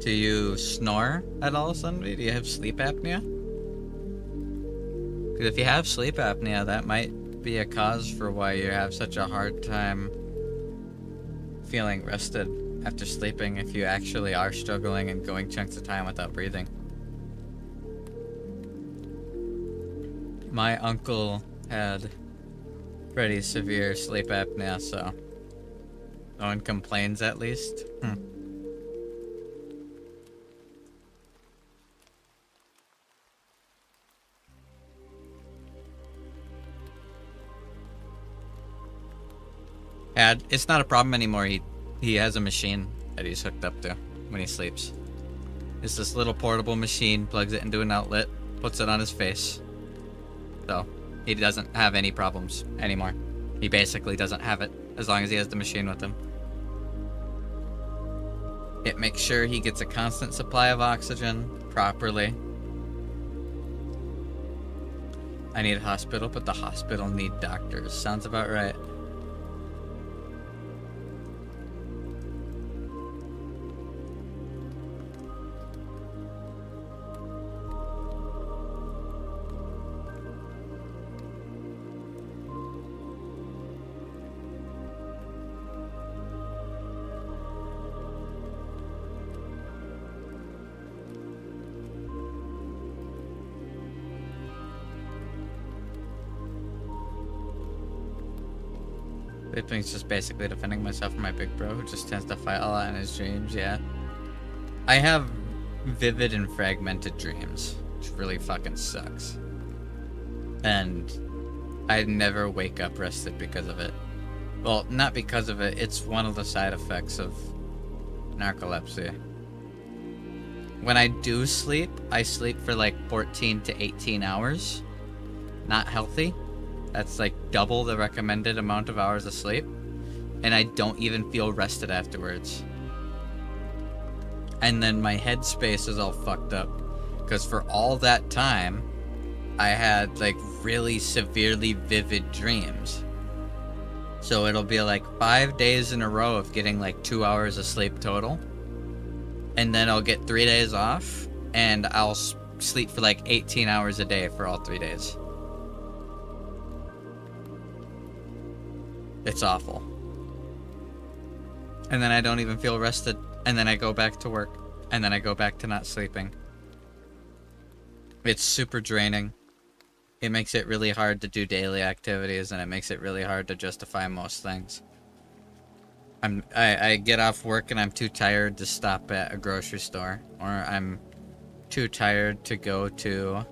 Do you snore at all, Sunday? Do you have sleep apnea? Because if you have sleep apnea, that might be a cause for why you have such a hard time feeling rested after sleeping if you actually are struggling and going chunks of time without breathing. My uncle had pretty severe sleep apnea, so no one complains at least. It's not a problem anymore. He has a machine that he's hooked up to when he sleeps. It's this little portable machine, plugs it into an outlet, puts it on his face. So he doesn't have any problems anymore. He basically doesn't have it as long as he has the machine with him. It makes sure he gets a constant supply of oxygen properly. I need a hospital, but the hospital need doctors. Sounds about right. Sleeping's just basically defending myself from my big bro who just tends to fight a lot in his dreams, yeah. I have vivid and fragmented dreams, which really fucking sucks. And I never wake up rested because of it. Well, not because of it, it's one of the side effects of narcolepsy. When I do sleep, I sleep for like 14 to 18 hours. Not healthy. That's like double the recommended amount of hours of sleep. And I don't even feel rested afterwards. And then my headspace is all fucked up. Because for all that time, I had like really severely vivid dreams. So it'll be like 5 days in a row of getting like 2 hours of sleep total. And then I'll get 3 days off. And I'll sleep for like 18 hours a day for all 3 days. It's awful. And then I don't even feel rested. And then I go back to work. And then I go back to not sleeping. It's super draining. It makes it really hard to do daily activities, and it makes it really hard to justify most things. I get off work and I'm too tired to stop at a grocery store. Or I'm too tired to go to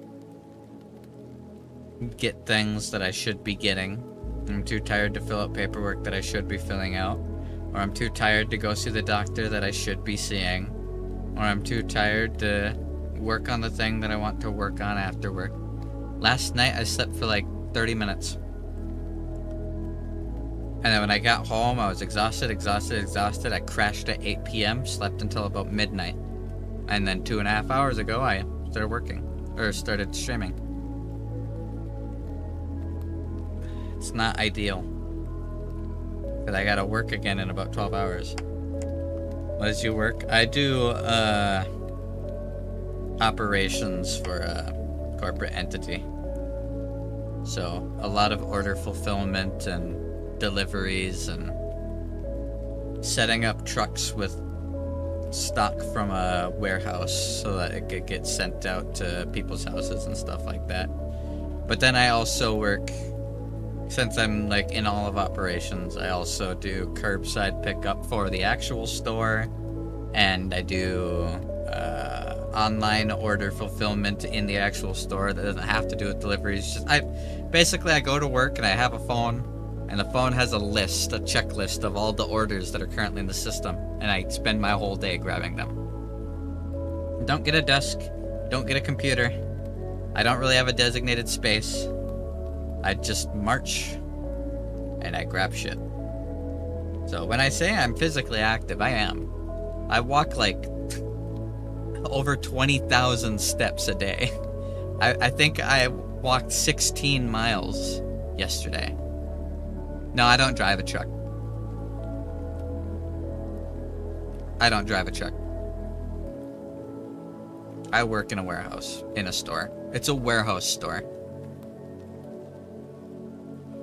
get things that I should be getting. I'm too tired to fill out paperwork that I should be filling out. Or I'm too tired to go see the doctor that I should be seeing. Or I'm too tired to work on the thing that I want to work on after work. Last night I slept for like 30 minutes. And then when I got home, I was exhausted. I crashed at 8 p.m., slept until about midnight. And then 2.5 hours ago, I started working. Or started streaming. It's not ideal. Because I gotta work again in about 12 hours. What does you work? I do, operations for a corporate entity. So, a lot of order fulfillment and deliveries and setting up trucks with stock from a warehouse so that it could get sent out to people's houses and stuff like that. But then I also work, since I'm like in all of operations, I also do curbside pickup for the actual store, and I do online order fulfillment in the actual store that doesn't have to do with deliveries. Just I go to work and I have a phone, and the phone has a list, a checklist of all the orders that are currently in the system, and I spend my whole day grabbing them. Don't get a desk, don't get a computer. I don't really have a designated space. I just march and I grab shit. So when I say I'm physically active, I am. I walk like over 20,000 steps a day. I think I walked 16 miles yesterday. No, I don't drive a truck. I don't drive a truck. I work in a warehouse, in a store. It's a warehouse store.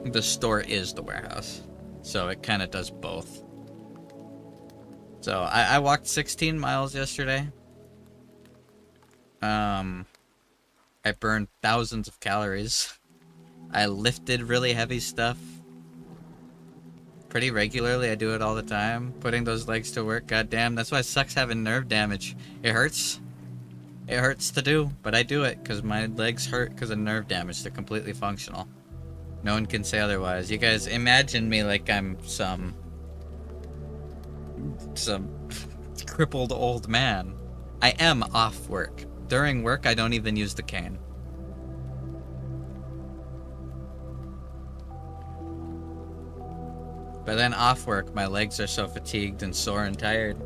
The store is the warehouse. So it kind of does both. So I walked 16 miles yesterday. I burned thousands of calories. I lifted really heavy stuff pretty regularly. I do it all the time. Putting those legs to work, goddamn. That's why it sucks having nerve damage. It hurts. It hurts to do, but I do it because my legs hurt because of nerve damage. They're completely functional. No one can say otherwise. You guys imagine me like I'm some crippled old man. I am off work. During work, I don't even use the cane. But then off work, my legs are so fatigued and sore and tired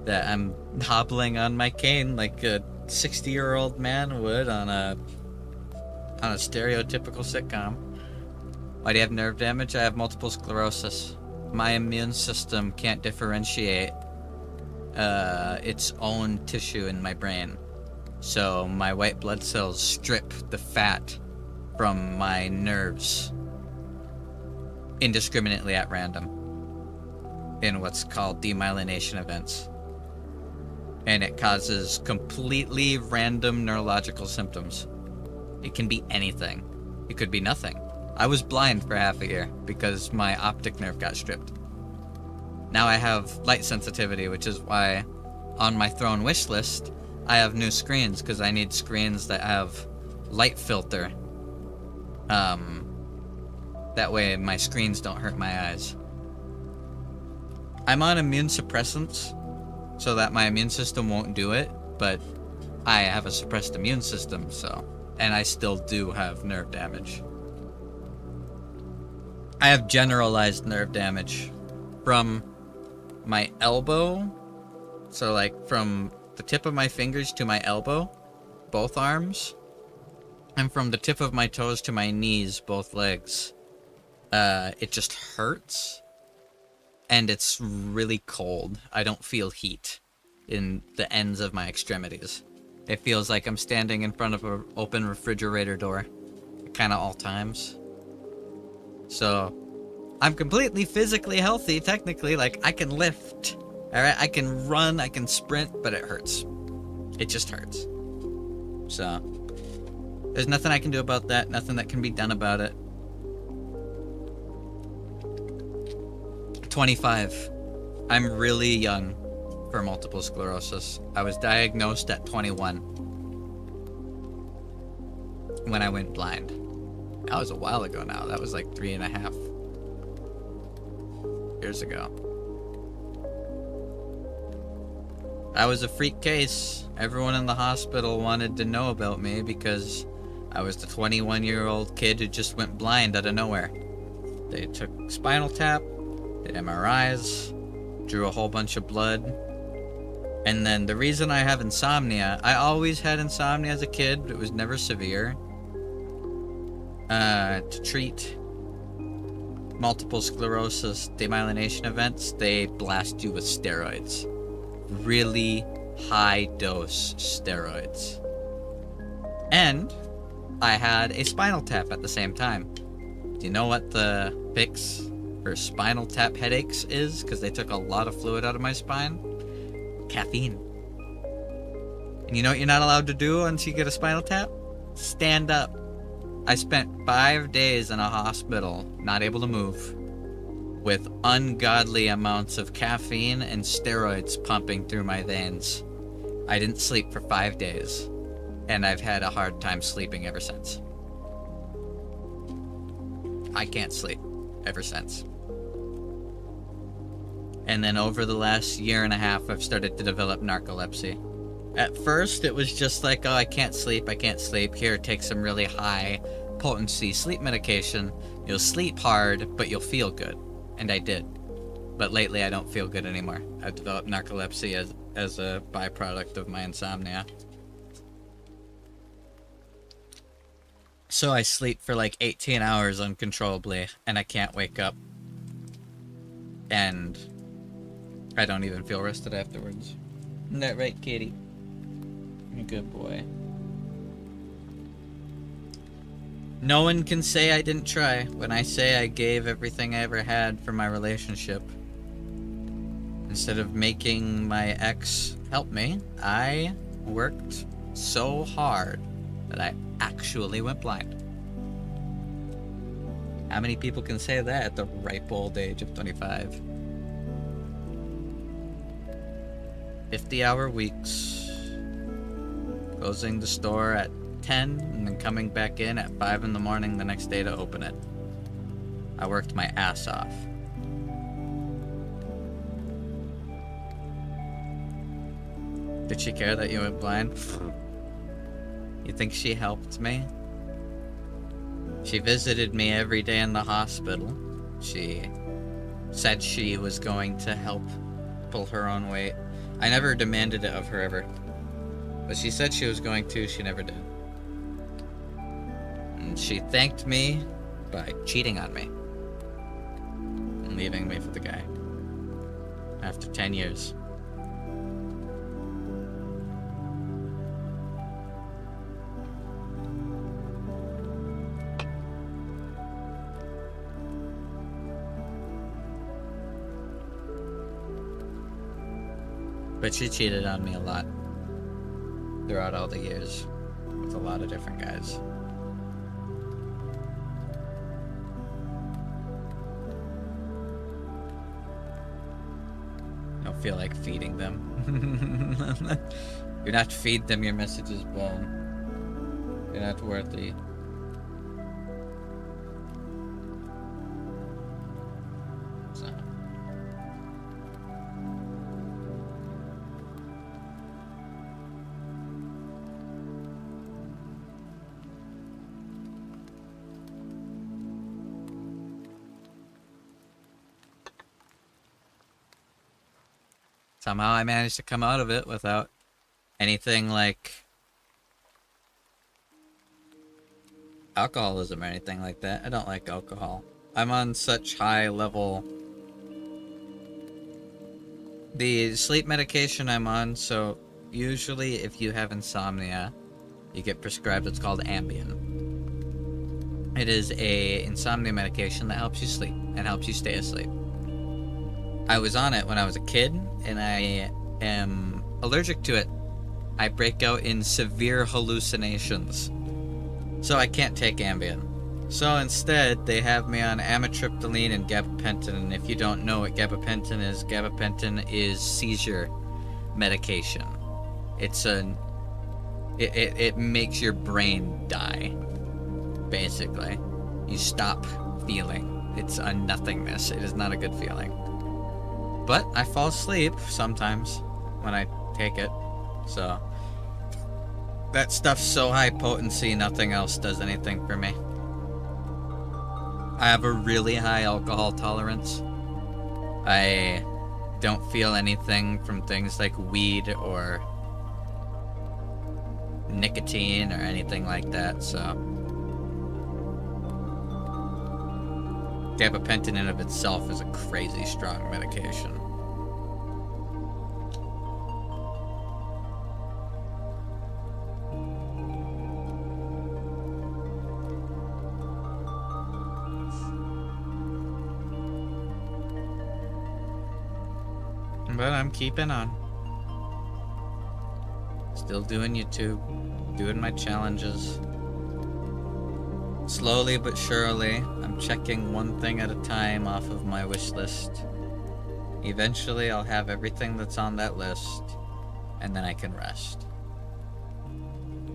that I'm hobbling on my cane like a 60-year-old man would on a stereotypical sitcom. Why do you have nerve damage? I have multiple sclerosis. My immune system can't differentiate its own tissue in my brain. So my white blood cells strip the fat from my nerves indiscriminately at random in what's called demyelination events. And it causes completely random neurological symptoms. It can be anything. It could be nothing. I was blind for half a year because my optic nerve got stripped. Now I have light sensitivity, which is why on my Throne wish list, I have new screens because I need screens that have light filter. That way my screens don't hurt my eyes. I'm on immune suppressants so that my immune system won't do it, but I have a suppressed immune system, so, and I still do have nerve damage. I have generalized nerve damage from my elbow, so like from the tip of my fingers to my elbow, both arms, and from the tip of my toes to my knees, both legs. It just hurts, and it's really cold. I don't feel heat in the ends of my extremities. It feels like I'm standing in front of an open refrigerator door, kind of all times. So, I'm completely physically healthy, technically. Like, I can lift, alright? I can run, I can sprint, but it hurts. It just hurts. So, there's nothing I can do about that, nothing that can be done about it. 25. I'm really young for multiple sclerosis. I was diagnosed at 21 when I went blind. That was a while ago now. That was like 3.5 years ago. I was a freak case. Everyone in the hospital wanted to know about me because I was the 21-year-old kid who just went blind out of nowhere. They took spinal tap, did MRIs, drew a whole bunch of blood. And then the reason I have insomnia, I always had insomnia as a kid, but it was never severe. To treat multiple sclerosis demyelination events, they blast you with steroids. Really high dose steroids. And I had a spinal tap at the same time. Do you know what the fix for spinal tap headaches is? Because they took a lot of fluid out of my spine. Caffeine. And you know what you're not allowed to do once you get a spinal tap? Stand up. I spent 5 days in a hospital, not able to move, with ungodly amounts of caffeine and steroids pumping through my veins. I didn't sleep for 5 days, and I've had a hard time sleeping ever since. I can't sleep ever since. And then over the last year and a half, I've started to develop narcolepsy. At first, it was just like, oh, I can't sleep. Here, take some really high potency sleep medication. You'll sleep hard, but you'll feel good. And I did. But lately, I don't feel good anymore. I've developed narcolepsy as a byproduct of my insomnia. So I sleep for like 18 hours uncontrollably, and I can't wake up. And I don't even feel rested afterwards. Isn't that right, Katie? You're a good boy. No one can say I didn't try when I say I gave everything I ever had for my relationship. Instead of making my ex help me, I worked so hard that I actually went blind. How many people can say that at the ripe old age of 25? 50-hour weeks. Closing the store at 10 and then coming back in at 5 in the morning the next day to open it. I worked my ass off. Did she care that you went blind? You think she helped me? She visited me every day in the hospital. She said she was going to help pull her own weight. I never demanded it of her ever. But she said she was going to, she never did. And she thanked me by cheating on me. And leaving me for the guy. After 10 years. But she cheated on me a lot throughout all the years with a lot of different guys. I don't feel like feeding them. Do not feed them your messages, Bone. You're not worthy. So. Somehow I managed to come out of it without anything like alcoholism or anything like that. I don't like alcohol. I'm on such high level. The sleep medication I'm on, so usually if you have insomnia, you get prescribed what's called Ambien. It is a insomnia medication that helps you sleep and helps you stay asleep. I was on it when I was a kid, and I am allergic to it. I break out in severe hallucinations, so I can't take Ambien. So instead, they have me on amitriptyline and gabapentin, and if you don't know what gabapentin is seizure medication. It makes your brain die, basically. You stop feeling. It's a nothingness. It is not a good feeling. But I fall asleep sometimes when I take it, so that stuff's so high potency, nothing else does anything for me. I have a really high alcohol tolerance. I don't feel anything from things like weed or nicotine or anything like that, so gabapentin in and of itself is a crazy strong medication. But I'm keeping on. Still doing YouTube, doing my challenges. Slowly but surely, I'm checking one thing at a time off of my wish list. Eventually, I'll have everything that's on that list, and then I can rest.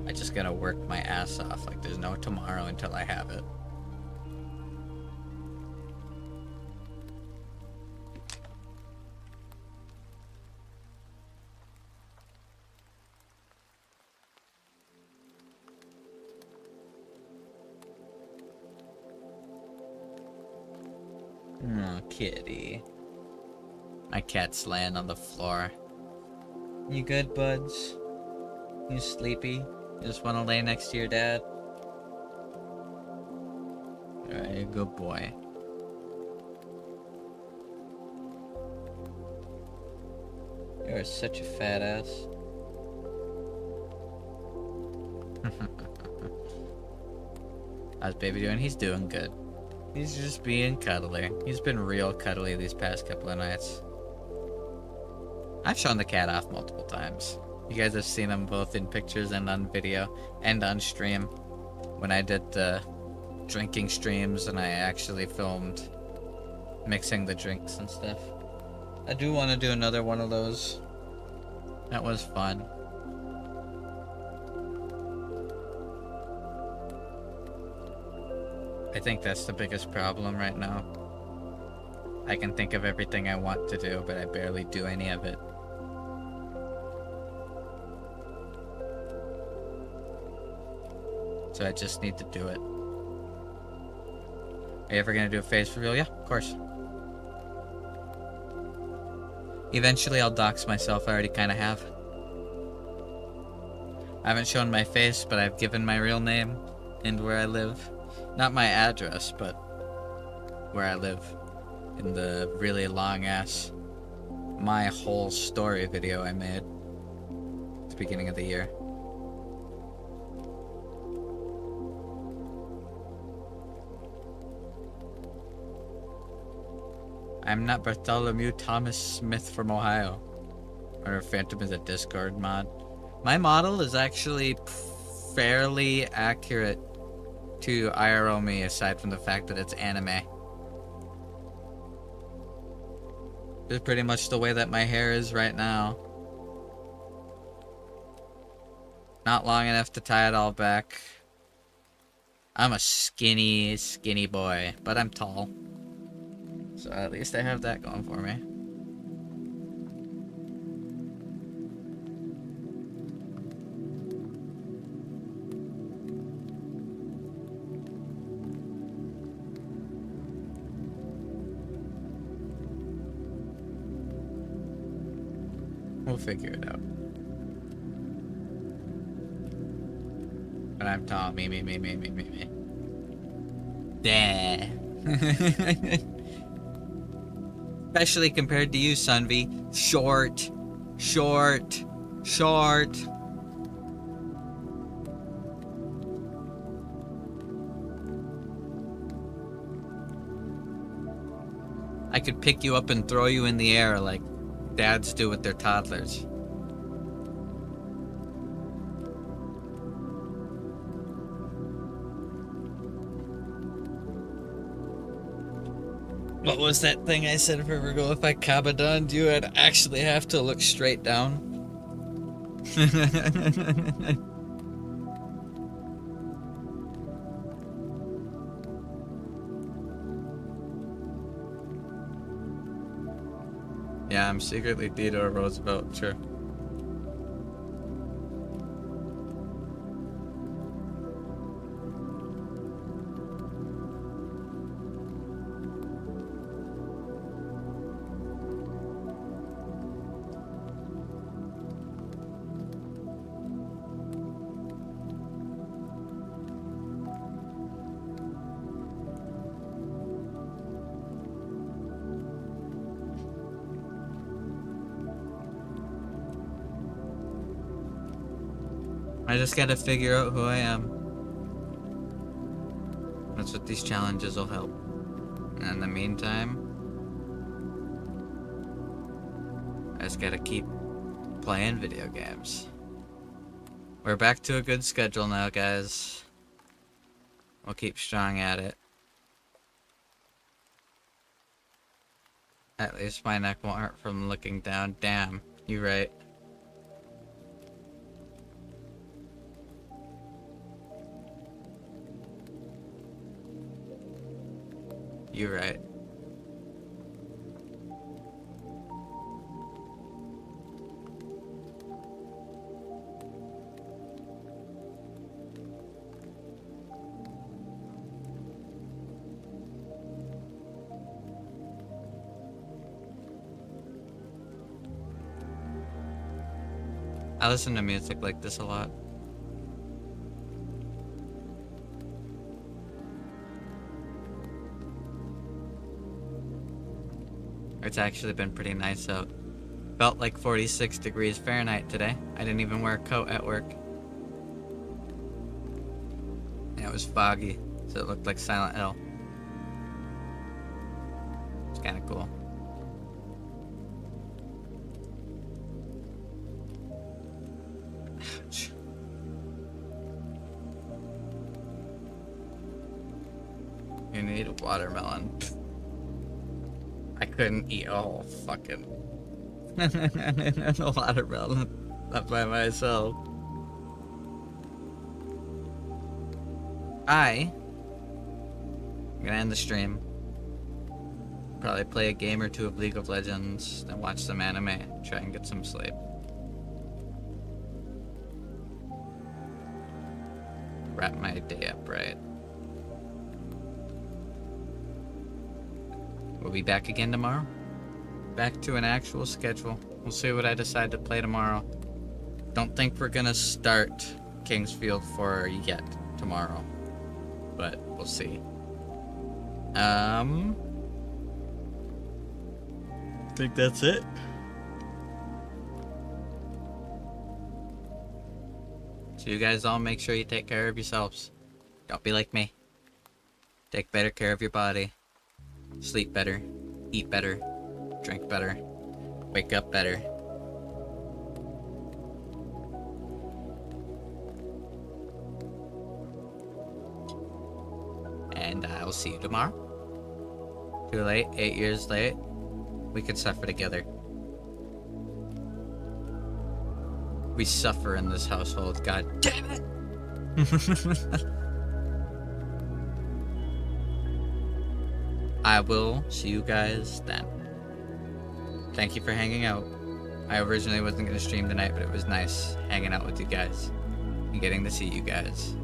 I just gotta work my ass off like there's no tomorrow until I have it. Oh, kitty. My cat's laying on the floor. You good, buds? You sleepy? You just want to lay next to your dad? Alright, good boy. You are such a fat ass. How's baby doing? He's doing good. He's just being cuddly. He's been real cuddly these past couple of nights. I've shown the cat off multiple times. You guys have seen him both in pictures and on video and on stream. When I did the drinking streams and I actually filmed mixing the drinks and stuff. I do want to do another one of those. That was fun. I think that's the biggest problem right now. I can think of everything I want to do, but I barely do any of it. So I just need to do it. Are you ever gonna do a face reveal? Yeah, of course. Eventually I'll dox myself, I already kinda have. I haven't shown my face, but I've given my real name and where I live. Not my address, but where I live. In the really long ass my whole story video I made at the beginning of the year. I'm not Bartholomew Thomas Smith from Ohio. Or Phantom is a Discord mod. My model is actually fairly accurate to IRL me, aside from the fact that it's anime. It's pretty much the way that my hair is right now. Not long enough to tie it all back. I'm a skinny, skinny boy, but I'm tall. So at least I have that going for me. We'll figure it out. But I'm tall. Me. Duh. Especially compared to you, Sunvi. Short. I could pick you up and throw you in the air like dads do with their toddlers. What was that thing I said for Virgo? If I kabadoned you, I'd actually have to look straight down. Yeah, I'm secretly Theodore Roosevelt, sure. I just gotta figure out who I am. That's what these challenges will help. And in the meantime, I just gotta keep playing video games. We're back to a good schedule now, guys. We'll keep strong at it. At least my neck won't hurt from looking down. Damn, you're right. You're right. I listen to music like this a lot. It's actually been pretty nice out. Felt like 46 degrees Fahrenheit today. I didn't even wear a coat at work. And it was foggy, so it looked like Silent Hill. It's kind of cool. Ouch. You need a watermelon. I couldn't eat a whole fucking watermelon up by myself. I'm gonna end the stream. Probably play a game or two of League of Legends, then watch some anime, try and get some sleep. Wrap my day up right. We'll be back again tomorrow. Back to an actual schedule. We'll see what I decide to play tomorrow. Don't think we're gonna start Kingsfield 4 yet tomorrow, but we'll see. I think that's it. So you guys all make sure you take care of yourselves. Don't be like me. Take better care of your body. Sleep better. Eat better. Drink better. Wake up better. And I'll see you tomorrow. Too late, 8 years late. We could suffer together. We suffer in this household, god damn it! I will see you guys then. Thank you for hanging out. I originally wasn't going to stream tonight, but it was nice hanging out with you guys and getting to see you guys.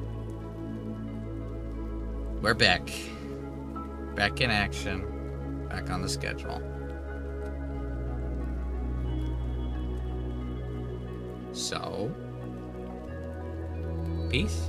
We're back. Back in action. Back on the schedule. So, peace.